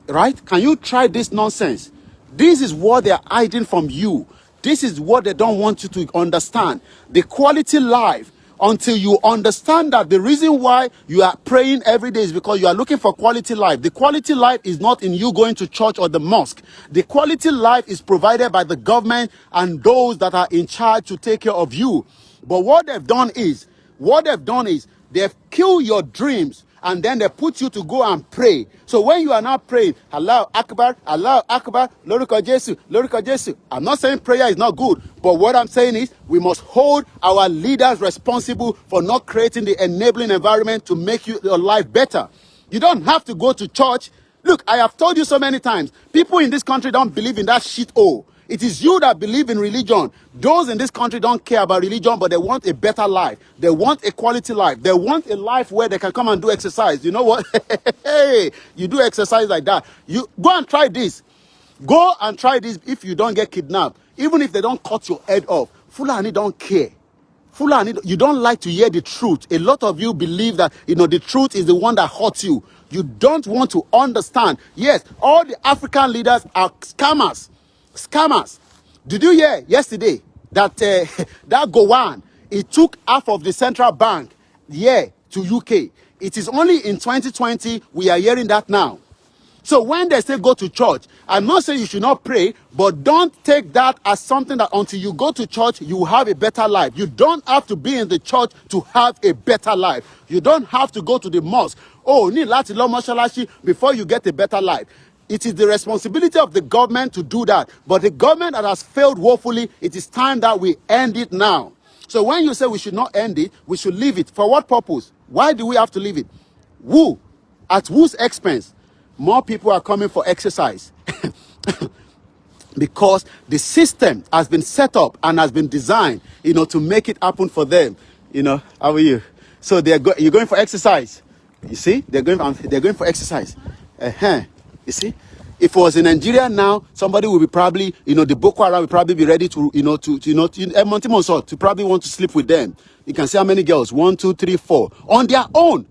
Right? Can you try this nonsense? This is what they're hiding from you. This is what they don't want you to understand. The quality life, until you understand that the reason why you are praying every day is because you are looking for quality life. The quality life is not in you going to church or the mosque. The quality life is provided by the government and those that are in charge to take care of you. But what they've done is they've killed your dreams, and then they put you to go and pray. So when you are not praying, Allah Akbar, Lórúkọ Jésù, Lórúkọ Jésù. I'm not saying prayer is not good, but what I'm saying is we must hold our leaders responsible for not creating the enabling environment to make your life better. You don't have to go to church. Look, I have told you so many times, people in this country don't believe in that shit hole. It is you that believe in religion. Those in this country don't care about religion, but they want a better life. They want a quality life. They want a life where they can come and do exercise. You know what? Hey, you do exercise like that. You go and try this. Go and try this if you don't get kidnapped. Even if they don't cut your head off. Fulani don't care. Fulani, you don't like to hear the truth. A lot of you believe that, the truth is the one that hurts you. You don't want to understand. Yes, all the African leaders are scammers. Scammers. Did you hear yesterday that that Gowan, it took half of the central bank to UK? It is only in 2020 we are hearing that now. So when they say go to church, I'm not saying you should not pray, but don't take that as something that until you go to church, you have a better life. You don't have to be in the church to have a better life. You don't have to go to the mosque. Oh, ní láti lọ mọ́ṣáláṣí before you get a better life. It is the responsibility of the government to do that. But the government that has failed woefully, it is time that we end it now. So when you say we should not end it, we should leave it. For what purpose? Why do we have to leave it? Who? At whose expense? More people are coming for exercise. Because the system has been set up and has been designed, to make it happen for them. How are you? So you're going for exercise. You see? They're going for exercise. You see? If it was in Nigeria now, somebody will be probably, the Boko Haram will probably be ready to, to probably want to sleep with them. You can see how many girls, 1, 2, 3, 4, on their own.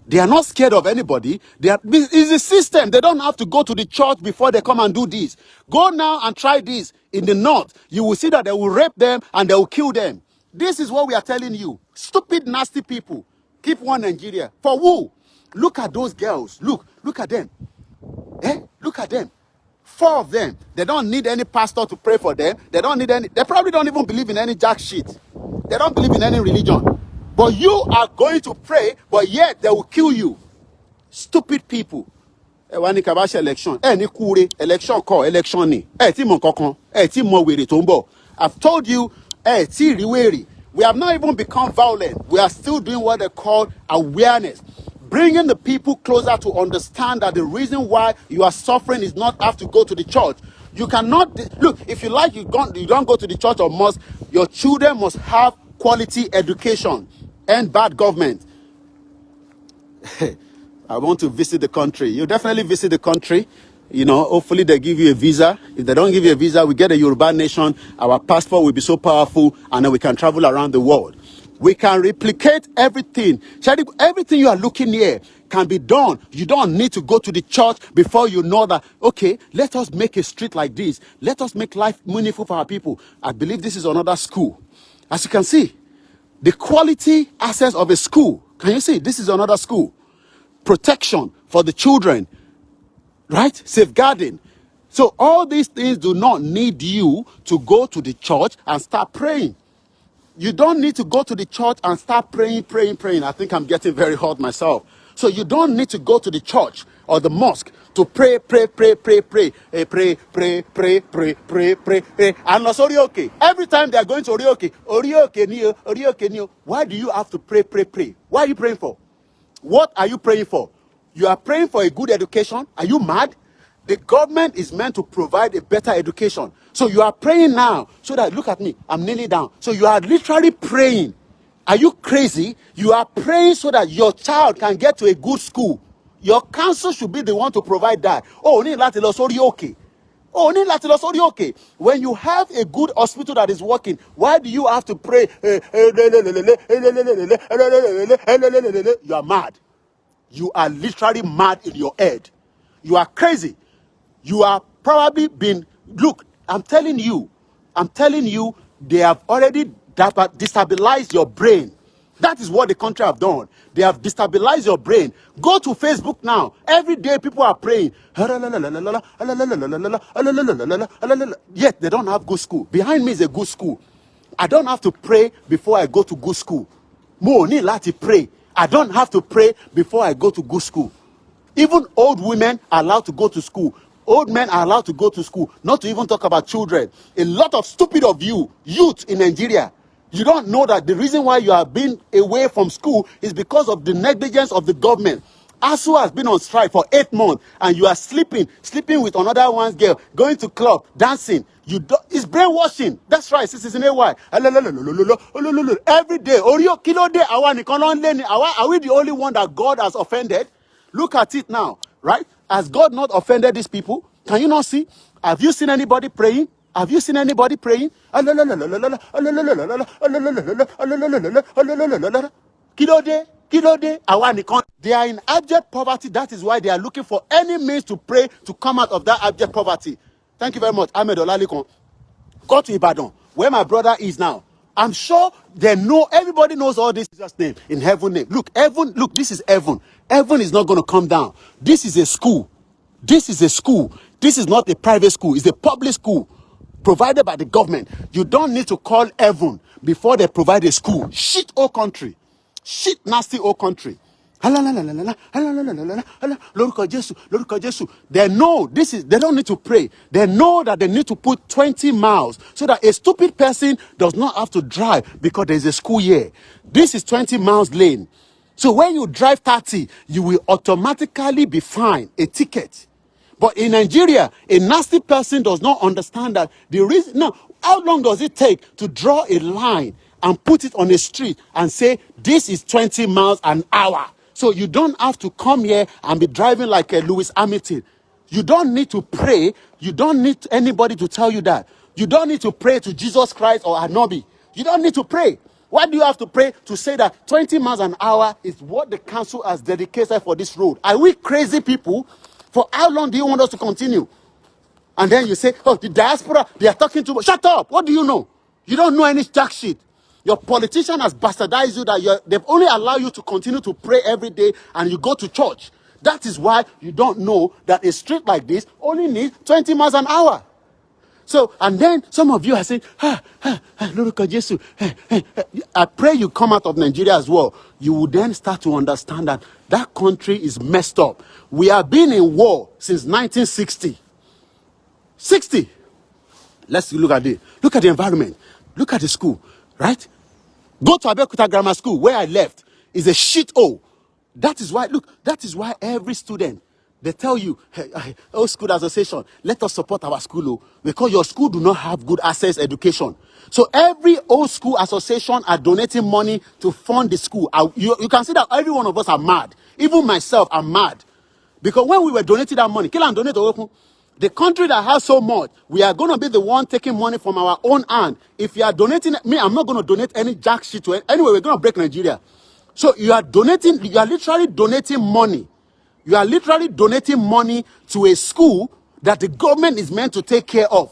They are not scared of anybody. It's a system. They don't have to go to the church before they come and do this. Go now and try this in the north. You will see that they will rape them and they will kill them. This is what we are telling you. Stupid, nasty people. Keep one Nigeria. For who? Look at those girls. Look at them. Look at them. 4 of them. They don't need any pastor to pray for them. They probably don't even believe in any jack shit. They don't believe in any religion. But you are going to pray, but yet they will kill you. Stupid people. Wani kabashi election. Ni kure election call election ni. Ti mo nkankan. Ti mo wèrè tó ń bọ̀. I've told you, ti rí wèrè. We have not even become violent. We are still doing what they call awareness. Bringing the people closer to understand that the reason why you are suffering is not have to go to the church. You cannot look. If you like, you don't go to the church or mosque. Your children must have quality education and bad government. I want to visit the country. You definitely visit the country. Hopefully they give you a visa. If they don't give you a visa, we get a Yoruba nation. Our passport will be so powerful, and then we can travel around the world. We can replicate everything. Everything you are looking here can be done. You don't need to go to the church before you know that, okay, let us make a street like this. Let us make life meaningful for our people. I believe this is another school. As you can see, the quality access of a school. Can you see? This is another school. Protection for the children. Right? Safeguarding. So all these things do not need you to go to the church and start praying. You don't need to go to the church and start praying. I think I'm getting very hot myself. So you don't need to go to the church or the mosque to pray. And okay. Every time they are going to Orioke, why do you have to pray? What are you praying for? What are you praying for? You are praying for a good education. Are you mad? The government is meant to provide a better education. So you are praying now so that, look at me, I'm kneeling down. So you are literally praying. Are you crazy? You are praying so that your child can get to a good school. Your council should be the one to provide that. Okay. When you have a good hospital that is working, why do you have to pray? You are mad. You are literally mad in your head. You are crazy. You are probably been, look, I'm telling you, they have already destabilized your brain. That is what the country have done. They have destabilized your brain. Go to Facebook now. Every day people are praying. Yet they don't have good school. Behind me is a good school. I don't have to pray before I go to good school. Mo ní láti pray. I don't have to pray before I go to good school. Even old women are allowed to go to school. Old men are allowed to go to school. Not to even talk about children. A lot of stupid of youth in Nigeria, you don't know that the reason why you are being away from school is because of the negligence of the government. ASU has been on strike for 8 months, and you are sleeping with another one's girl, going to club, dancing. It's brainwashing. That's right, Citizen AY. Every day, Orio Kilo Day, are we the only one that God has offended? Look at it now, right? Has God not offended these people? Can you not see? Have you seen anybody praying? Have you seen anybody praying? They are in abject poverty. That is why they are looking for any means to pray to come out of that abject poverty. Thank you very much, Ahmed Olalikon. Go to Ibadan, where my brother is now. I'm sure they know, everybody knows all this Jesus name, in heaven name. Look, heaven, look, this is heaven. Heaven is not going to come down. This is a school. This is a school. This is not a private school. It's a public school provided by the government. You don't need to call heaven before they provide a school. Shit old country. Shit nasty old country. They know this is, they don't need to pray. They know that they need to put 20 miles so that a stupid person does not have to drive because there's a school here. This is 20 miles lane. So when you drive 30, you will automatically be fined a ticket. But in Nigeria, a nasty person does not understand that the reason. Now, how long does it take to draw a line and put it on a street and say, this is 20 miles an hour? So you don't have to come here and be driving like a Lewis Hamilton. You don't need to pray. You don't need anybody to tell you that. You don't need to pray to Jesus Christ or Anobi. You don't need to pray. Why do you have to pray to say that 20 miles an hour is what the council has dedicated for this road? Are we crazy people? For how long do you want us to continue? And then you say, oh, the diaspora, they are talking too much. Shut up. What do you know? You don't know any jack shit. Your politician has bastardized you that they've only allowed you to continue to pray every day and you go to church. That is why you don't know that a street like this only needs 20 miles an hour. So, and then some of you are saying, Lórúkọ Jésù. I pray you come out of Nigeria as well. You will then start to understand that that country is messed up. We have been in war since 1960. 60. Let's look at it. Look at the environment. Look at the school, right? Go to Abeokuta Grammar School, where I left. Is a shithole. That is why, look, that is why every student, they tell you, hey, oh, school association, let us support our school, because your school do not have good access education. So every old school association are donating money to fund the school. You can see that every one of us are mad. Even myself, I'm mad. Because when we were donating that money, the country that has so much, we are going to be the one taking money from our own hand. If you are donating, I'm not going to donate any jack shit to it. Anyway, we're going to break Nigeria. So you are literally donating money. You are literally donating money to a school that the government is meant to take care of.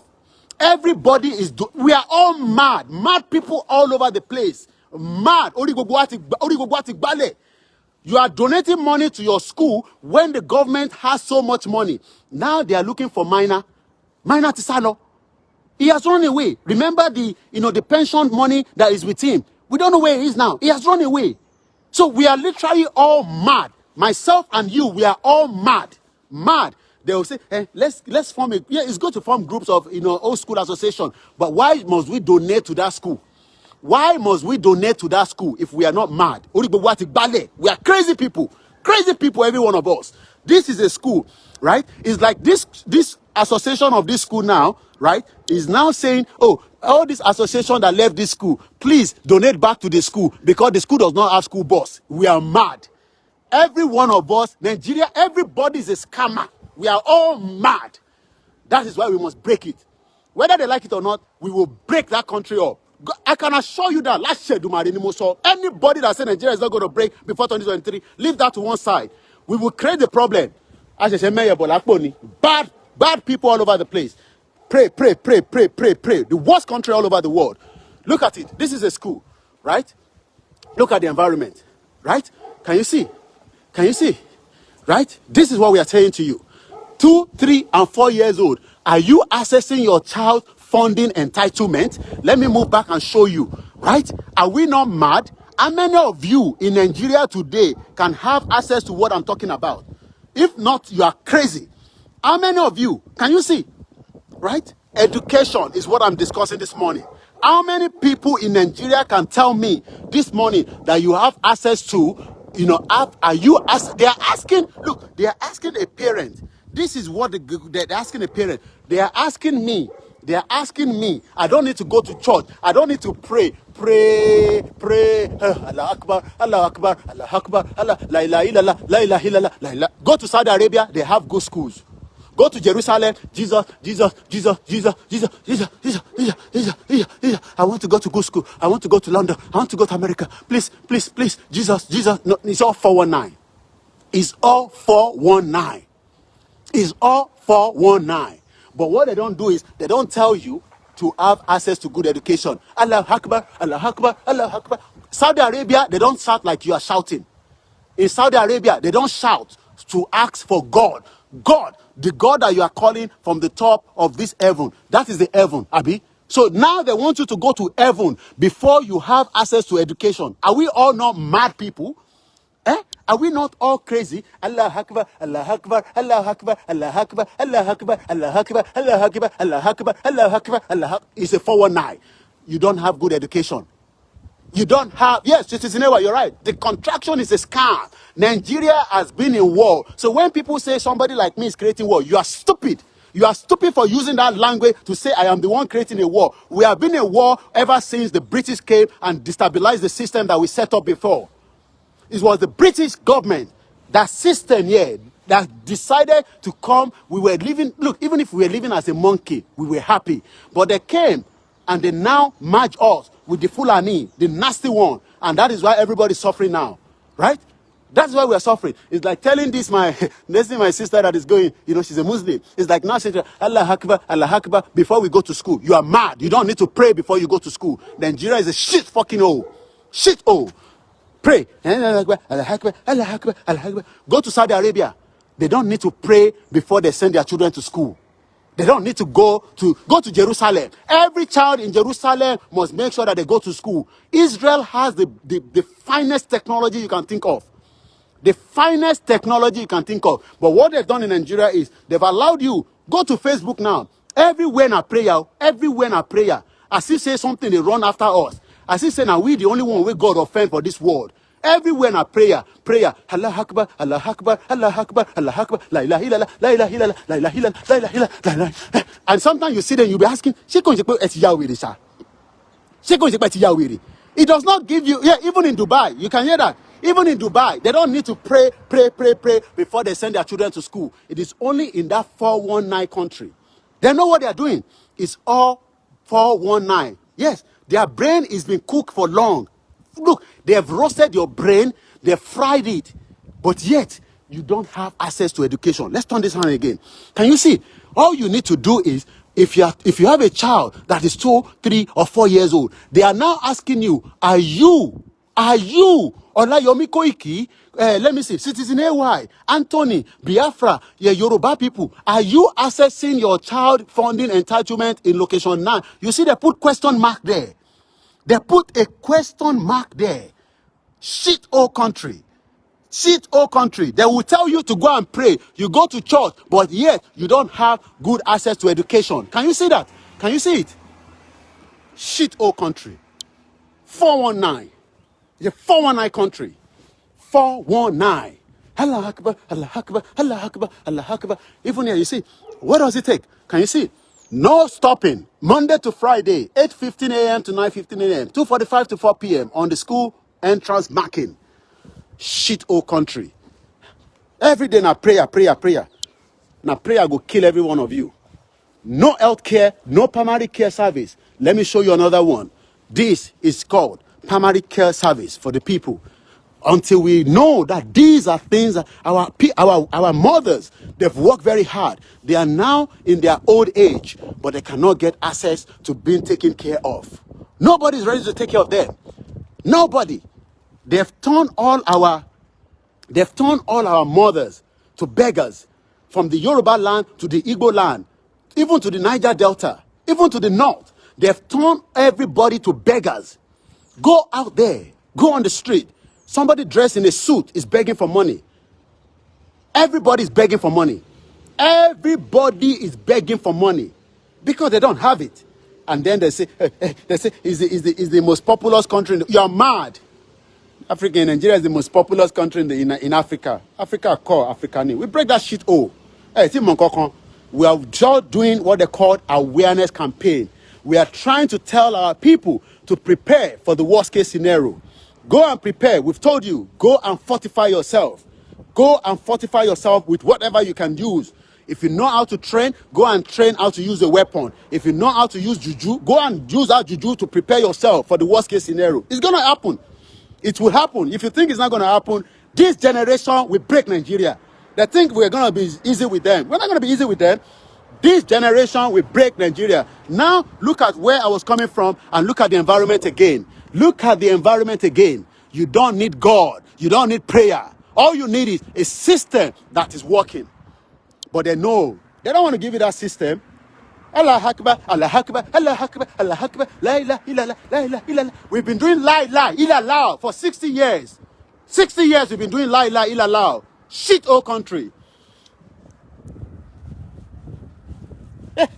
Everybody is, we are all mad. Mad people all over the place. Mad. You are donating money to your school when the government has so much money. Now they are looking for minor Tisano. He has run away. Remember the pension money that is with him. We don't know where he is now. He has run away. So we are literally all mad. Myself and you, we are all mad. Mad. They will say, let's form a, yeah, it's good to form groups of, old school association. But why must we donate to that school? Why must we donate to that school if we are not mad? We are crazy people. Crazy people, every one of us. This is a school, right? It's like this association of this school now, right, is now saying, oh, all this association that left this school, please donate back to the school because the school does not have school bus. We are mad. Every one of us, Nigeria, everybody is a scammer. We are all mad. That is why we must break it. Whether they like it or not, we will break that country up. I can assure you that last year, anybody that said Nigeria is not going to break before 2023, leave that to one side. We will create the problem. Bad Bad people all over the place. Pray, pray, pray, pray, pray, pray. The worst country all over the world. Look at it. This is a school, right? Look at the environment, right? Can you see? Can you see? Right? This is what we are saying to you. 2, 3, and 4 years old. Are you accessing your child funding entitlement? Let me move back and show you, right? Are we not mad? How many of you in Nigeria today can have access to what I'm talking about? If not, you are crazy. How many of you? Can you see? Right? Education is what I'm discussing this morning. How many people in Nigeria can tell me this morning that you have access to, they are asking, look, they are asking a parent. This is what they're asking a parent. They are asking me. They are asking me. I don't need to go to church. I don't need to pray. Pray. Allah Akbar, Allah Akbar, Allah Akbar, Allah, la ilaha illallah, la ilaha illallah, la ilaha. Go to Saudi Arabia, they have good schools. Go to Jerusalem, Jesus. I want to go to good school. I want to go to London. I want to go to America. Please, Jesus. No, it's all 419. It's all 419. It's all 419. But what they don't do is they don't tell you to have access to good education. Allah Akbar, Allah Akbar, Allah Akbar. Saudi Arabia, they don't shout like you are shouting. In Saudi Arabia, they don't shout to ask for God. God, the God that you are calling from the top of this heaven. That is the heaven, Abi. So now they want you to go to heaven before you have access to education. Are we all not mad people? Are we not all crazy? Allah Akbar, Allah Akbar, Allah Akbar, Allah Akbar, Allah Akbar, Allah Akbar, Allah Akbar, Allah Akbar, Allah Akbar, Allah Akbar. It's a 419. You don't have good education. You don't have, yes, Citizenera, you're right. The contraction is a scam. Nigeria has been in war. So when people say somebody like me is creating war, you are stupid. You are stupid for using that language to say I am the one creating a war. We have been in war ever since the British came and destabilized the system that we set up before. It was the British government, that system here, that decided to come. We were living, look, even if we were living as a monkey, we were happy. But they came and they now merge us with the Fulani, the nasty one. And that is why everybody's suffering now, right? That's why we are suffering. It's like telling this my sister that is going, she's a Muslim. It's like now saying, Allah Akbar, before we go to school. You are mad. You don't need to pray before you go to school. Nigeria is a shit fucking hole. Shit hole. Pray. Allah Akbar, Allah Akbar, Allah Akbar. Go to Saudi Arabia. They don't need to pray before they send their children to school. They don't need to go to Jerusalem. Every child in Jerusalem must make sure that they go to school. Israel has the finest technology you can think of. The finest technology you can think of. But what they've done in Nigeria is they've allowed you, go to Facebook now. Everywhere na prayer. As if say something, they run after us. As if say, now we the only one we God offend for this world. Everywhere na prayer. Allah Akbar, Allah Akbar, Allah Akbar, Allah Akbar, la ilaha illallah, la ilaha illallah, la ilaha illallah, la ilaha illallah, la ilaha. And sometimes you see them, you'll be asking, it does not give you, even in Dubai, you can hear that. Even in Dubai, they don't need to pray before they send their children to school. It is only in that 419 country. They know what they are doing. It's all 419. Yes, their brain is being cooked for long. Look, they have roasted your brain, they have fried it, but yet you don't have access to education. Let's turn this on again. Can you see? All you need to do is, if you have a child that is 2, 3, or 4 years old, they are now asking you, are you Olayomi Koiki, let me see, Citizen AY, Anthony, Biafra, Yoruba people, are you accessing your child funding entitlement in location 9? You see they put question mark there. They put a question mark there. Shit all country. They will tell you to go and pray. You go to church, but yet you don't have good access to education. Can you see that? Can you see it? Shit all country. 419. It's a 419 country. 419. Allah Akbar, Allah Akbar, Allah Akbar, Allah Akbar. Even here, you see, what does it take? Can you see? No stopping. Monday to Friday, 8:15 a.m. to 9:15 a.m. 2:45 to 4 p.m. on the school entrance marking. Shit all country. Every day now prayer. Now prayer go kill every one of you. No health care, no primary care service. Let me show you another one. This is called primary care service for the people. until we know that these are things that our mothers, they've worked very hard. They are now in their old age, but they cannot get access to being taken care of. Nobody's ready to take care of them. Nobody. They've turned all our mothers to beggars, from the Yoruba land to the Igbo land, even to the Niger Delta, even to the north. They've turned everybody to beggars. Go out there, go on the street. Somebody dressed in a suit is begging for money. Everybody is begging for money. Everybody is begging for money because they don't have it. And then they say, is the most populous country. You are mad. Africa, Nigeria is the most populous country in Africa. Africa core, African. We break that shit all. We are just doing what they call awareness campaign. We are trying to tell our people to prepare for the worst case scenario. Go and prepare. We've told you, go and fortify yourself. Go and fortify yourself with whatever you can use. If you know how to train, go and train how to use a weapon. If you know how to use juju, go and use that juju to prepare yourself for the worst case scenario. It's going to happen. It will happen. If you think it's not going to happen, this generation will break Nigeria. They think we're going to be easy with them. We're not going to be easy with them. This generation will break Nigeria. Now, look at where I was coming from and look at the environment again. Look at the environment again. You don't need God. You don't need prayer. All you need is a system that is working. But they know. They don't want to give you that system. Allah Akbar, Allah Akbar, Allah Akbar, Allah Akbar, la ilaha illallah, la ilaha illallah. We've been doing la ilaha illallah for 60 years. 60 years we've been doing la ilaha illallah. Shit, old country.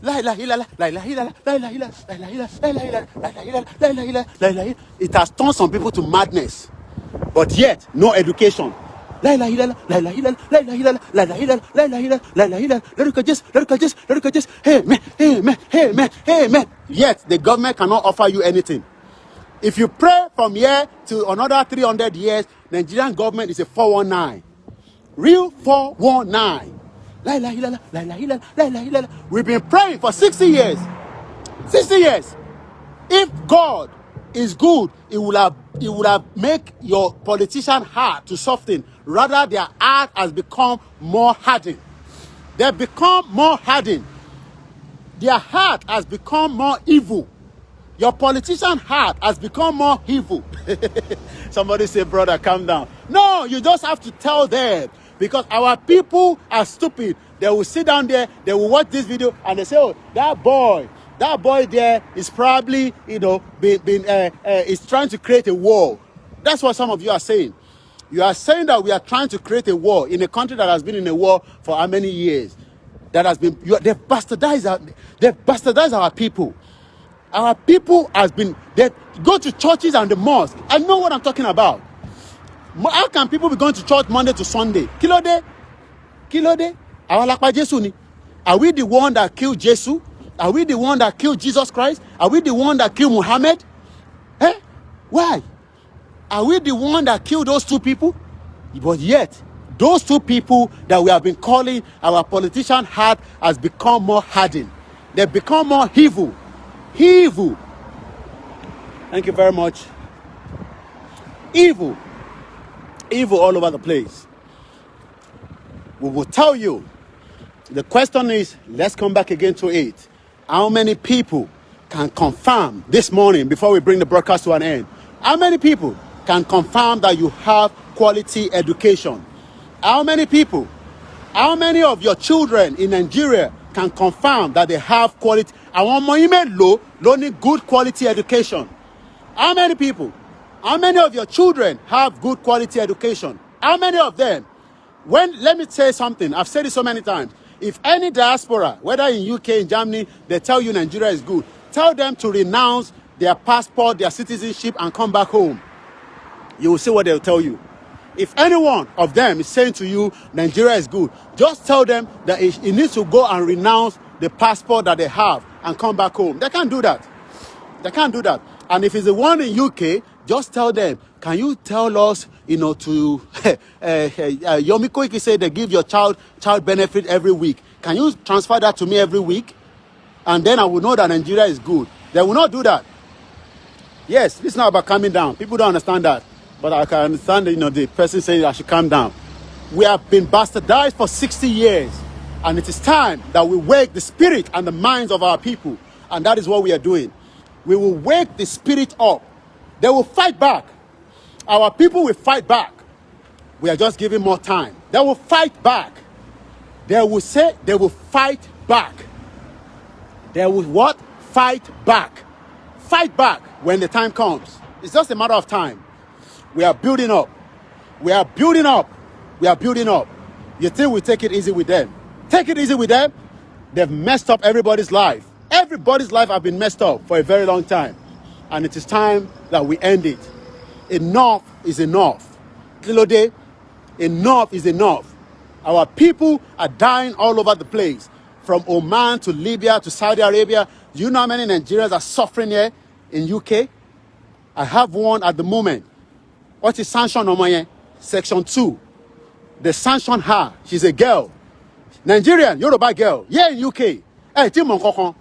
La ilaha illallah, la ilaha illallah, la ilaha illallah, la ilaha illallah, la ilaha illallah, la ilaha illallah, la ilaha illallah, la ilaha illallah. It has turned some people to madness. But yet, no education. La ilaha illallah, la ilaha illallah, la ilaha illallah, la ilaha illallah, la ilaha illallah, la ilaha illallah. Let us just, hey man. Yet, the government cannot offer you anything. If you pray from here to another 300 years, Nigerian government is a 419. Real 419. La ilaha illallah, la ilaha illallah, la ilaha illallah. We've been praying for 60 years. 60 years. If God is good, it would have make your politician heart to soften. Rather, their heart has become more hardened. They've become more hardened. Their heart has become more evil. Your politician heart has become more evil. Somebody say, brother, calm down. No, you just have to tell them. Because our people are stupid. They will sit down there, they will watch this video, and they say, oh, that boy there is probably, is trying to create a war. That's what some of you are saying. You are saying that we are trying to create a war in a country that has been in a war for how many years? They've bastardized our people. Our people they go to churches and the mosque. I know what I'm talking about. How can people be going to church Monday to Sunday? Kilode? Awalakpa Jesu ni. Are we the one that killed Jesus? Are we the one that killed Jesus Christ? Are we the one that killed Muhammad? Why? Are we the one that killed those two people? But yet, those two people that we have been calling our politician heart has become more hardened. They've become more evil. Evil. Thank you very much. Evil. Evil all over the place. We will tell you. The question is, let's come back again to it. How many people can confirm this morning, before we bring the broadcast to an end, how many people can confirm that you have quality education? How many people? How many of your children in Nigeria can confirm that they have quality? Àwọn ọmọ yín mélòó ló ní good quality education? How many people? How many of your children have good quality education? How many of them? Let me say something. I've said it so many times. If any diaspora, whether in UK, in Germany, they tell you Nigeria is good, tell them to renounce their passport, their citizenship, and come back home. You will see what they'll tell you. If any one of them is saying to you Nigeria is good, just tell them that he needs to go and renounce the passport that they have and come back home. They can't do that. They can't do that. And if it's the one in UK, just tell them, can you tell us, to Yomi Koiki said they give your child benefit every week. Can you transfer that to me every week? And then I will know that Nigeria is good. They will not do that. Yes, this is not about calming down. People don't understand that. But I can understand, the person saying I should calm down. We have been bastardized for 60 years. And it is time that we wake the spirit and the minds of our people. And that is what we are doing. We will wake the spirit up. They will fight back. Our people will fight back. We are just giving more time. They will fight back. They will say they will fight back. They will what? Fight back. Fight back when the time comes. It's just a matter of time. We are building up. We are building up. We are building up. You think we take it easy with them? Take it easy with them. They've messed up everybody's life. Everybody's life has been messed up for a very long time. And it is time that we end it. Enough is enough. Kilode, enough is enough. Our people are dying all over the place. From Oman to Libya to Saudi Arabia. Do you know how many Nigerians are suffering here in UK? I have one at the moment. What is sanction on my Section 2. They sanctioned her. She's a girl. Nigerian, Yoruba girl. Yeah, in UK. Hey, Timon Kokon.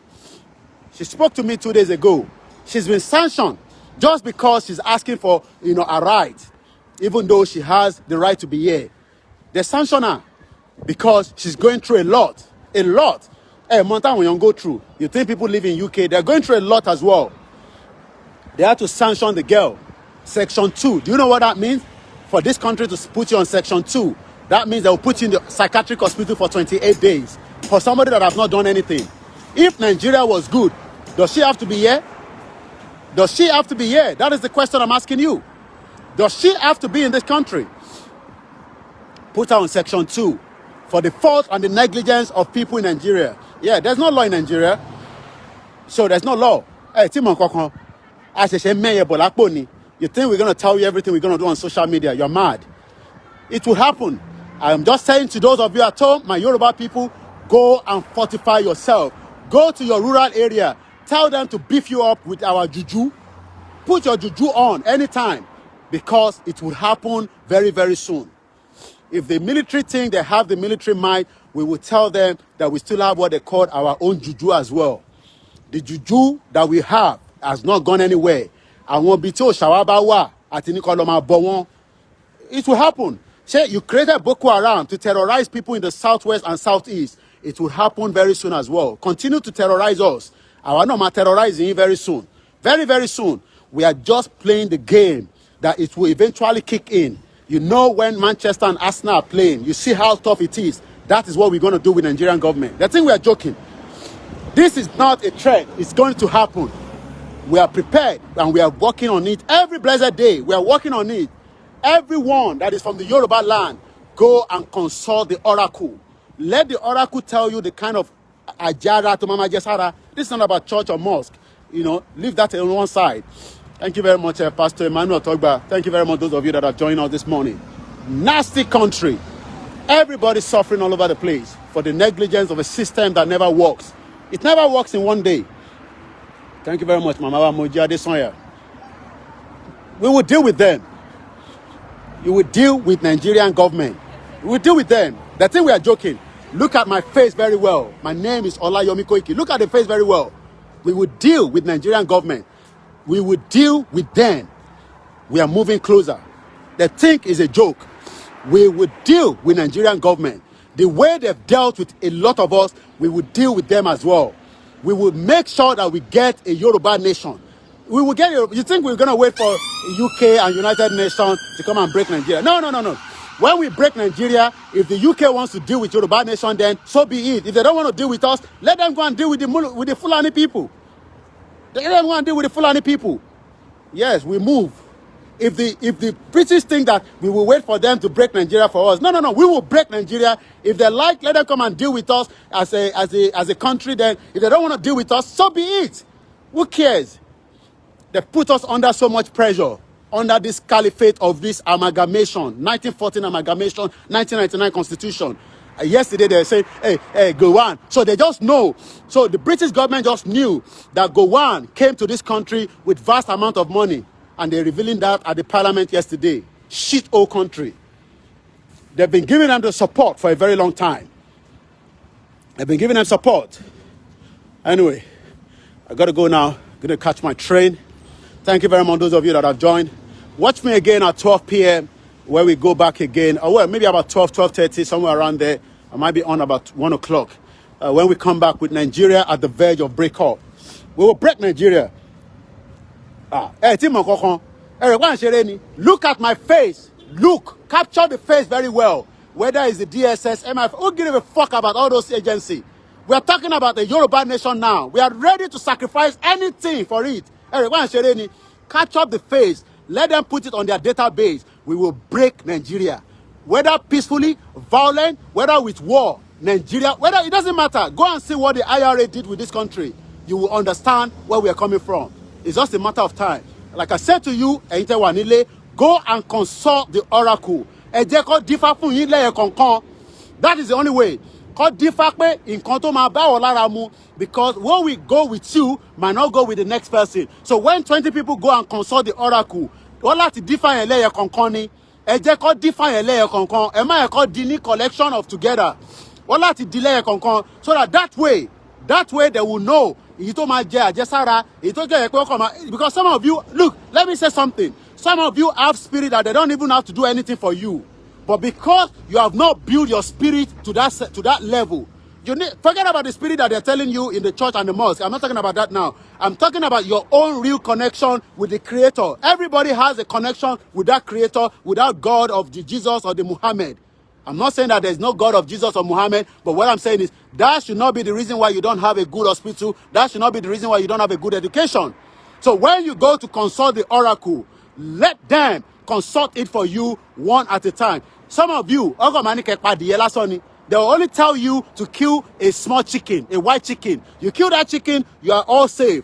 She spoke to me 2 days ago. She's been sanctioned just because she's asking for, a right, even though she has the right to be here. They sanction her because she's going through a lot. A lot. Hey, Mountain when you go through. You think people live in UK, they're going through a lot as well. They had to sanction the girl. Section 2. Do you know what that means? For this country to put you on Section 2, that means they will put you in the psychiatric hospital for 28 days for somebody that has not done anything. If Nigeria was good, does she have to be here? Does she have to be here? That is the question I'm asking you. Does she have to be in this country? Put her on Section 2 for the fault and the negligence of people in Nigeria. Yeah, there's no law in Nigeria. So there's no law. Hey, Timon Kokon. You think we're going to tell you everything we're going to do on social media? You're mad. It will happen. I am just saying to those of you at home, my Yoruba people, go and fortify yourself. Go to your rural area. Tell them to beef you up with our juju. Put your juju on anytime because it will happen very, very soon. If the military think they have the military might, we will tell them that we still have what they call our own juju as well. The juju that we have has not gone anywhere. And won't be told Shawabawa at Nikoloma Bowon. It will happen. Say you created Boko Haram to terrorize people in the southwest and southeast. It will happen very soon as well. Continue to terrorize us. Our normal terrorizing you very soon. Very, very soon. We are just playing the game that it will eventually kick in. You know when Manchester and Arsenal are playing, you see how tough it is. That is what we're going to do with the Nigerian government. They think we are joking. This is not a threat. It's going to happen. We are prepared and we are working on it every blessed day. We are working on it. Everyone that is from the Yoruba land, go and consult the oracle. Let the oracle tell you the kind of ajara to Mama Jesara. This is not about church or mosque. Leave that on one side. Thank you very much, Pastor Emmanuel Togba. Thank you very much, those of you that have joined us this morning. Nasty country. Everybody's suffering all over the place for the negligence of a system that never works. It never works in one day. Thank you very much, Mama Moji Adesonya. We will deal with them. You will deal with Nigerian government. We will deal with them. They think we are joking. Look at my face very well. My name is Olayomi Koiki. Look at the face very well. We will deal with Nigerian government. We will deal with them. We are moving closer. They think it's a joke. We will deal with Nigerian government. The way they've dealt with a lot of us, we will deal with them as well. We will make sure that we get a Yoruba nation. We will get you think we're going to wait for UK and United Nations to come and break Nigeria? No. When we break Nigeria, if the UK wants to deal with Yoruba nation, then so be it. If they don't want to deal with us, let them go and deal with the Fulani people. Let them go and deal with the Fulani people. Yes, we move. If the British think that we will wait for them to break Nigeria for us, no. We will break Nigeria. If they like, let them come and deal with us as a country. Then, if they don't want to deal with us, so be it. Who cares? They put us under so much pressure, under this caliphate of this amalgamation, 1914 amalgamation, 1999 constitution. Yesterday they were saying, hey, Gowon. So they just know. So the British government just knew that Gowon came to this country with vast amount of money. And they're revealing that at the parliament yesterday. Shit old country. They've been giving them the support for a very long time. They've been giving them support. Anyway, I got to go now. I'm going to catch my train. Thank you very much, those of you that have joined. Watch me again at 12 p.m. where we go back again. Or well, maybe about 12:30, somewhere around there. I might be on about 1 o'clock. When we come back with Nigeria at the verge of breakup. We will break Nigeria. Look at my face. Look. Capture the face very well. Whether it's the DSS, MIF, who give a fuck about all those agencies? We are talking about the Yoruba nation now. We are ready to sacrifice anything for it. Capture the face. Let them put it on their database. We will break Nigeria. Whether peacefully, violent, whether with war, Nigeria, whether it doesn't matter. Go and see what the IRA did with this country. You will understand where we are coming from. It's just a matter of time. Like I said to you, go and consult the oracle. That is the only way. Because when we go with you, might not go with the next person. So when 20 people go and consult the oracle, define collection of together. So that way they will know. Because some of you, look, let me say something. Some of you have spirit that they don't even have to do anything for you. But because you have not built your spirit to that level, forget about the spirit that they're telling you in the church and the mosque. I'm not talking about that now. I'm talking about your own real connection with the Creator. Everybody has a connection with that Creator, without God of the Jesus or the Muhammad. I'm not saying that there's no God of Jesus or Muhammad, but what I'm saying is that should not be the reason why you don't have a good hospital. That should not be the reason why you don't have a good education. So when you go to consult the oracle, let them consult it for you one at a time. Some of you, they will only tell you to kill a small chicken, a white chicken. You kill that chicken, you are all safe.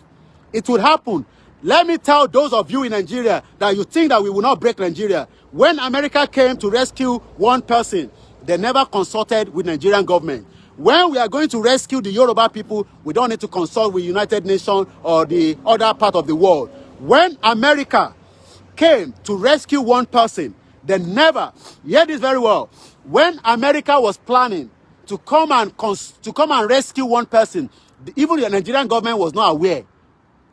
It will happen. Let me tell those of you in Nigeria that you think that we will not break Nigeria. When America came to rescue one person, they never consulted with Nigerian government. When we are going to rescue the Yoruba people, we don't need to consult with United Nations or the other part of the world. When America came to rescue one person, they never, hear this very well, when America was planning to come and rescue one person, even the Nigerian government was not aware.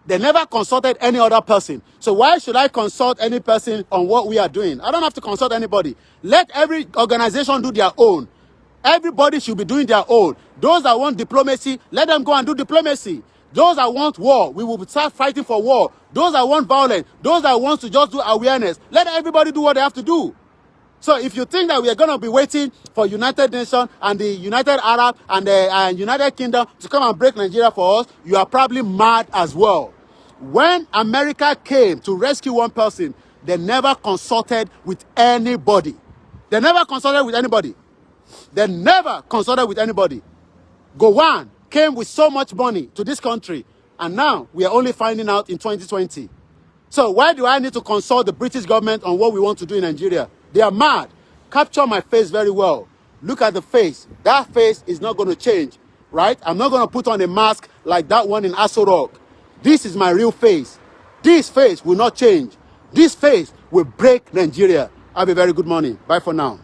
They never consulted any other person. So why should I consult any person on what we are doing? I don't have to consult anybody. Let every organization do their own. Everybody should be doing their own. Those that want diplomacy, let them go and do diplomacy. Those that want war, we will start fighting for war. Those that want violence, those that want to just do awareness, let everybody do what they have to do. So if you think that we are going to be waiting for United Nations and the United Arab and the United Kingdom to come and break Nigeria for us, you are probably mad as well. When America came to rescue one person, they never consulted with anybody. They never consulted with anybody. They never consulted with anybody. Gowon came with so much money to this country, and now we are only finding out in 2020. So why do I need to consult the British government on what we want to do in Nigeria? They are mad. Capture my face very well. Look at the face. That face is not going to change, right? I'm not going to put on a mask like that one in Aso Rock. This is my real face. This face will not change. This face will break Nigeria. Have a very good morning. Bye for now.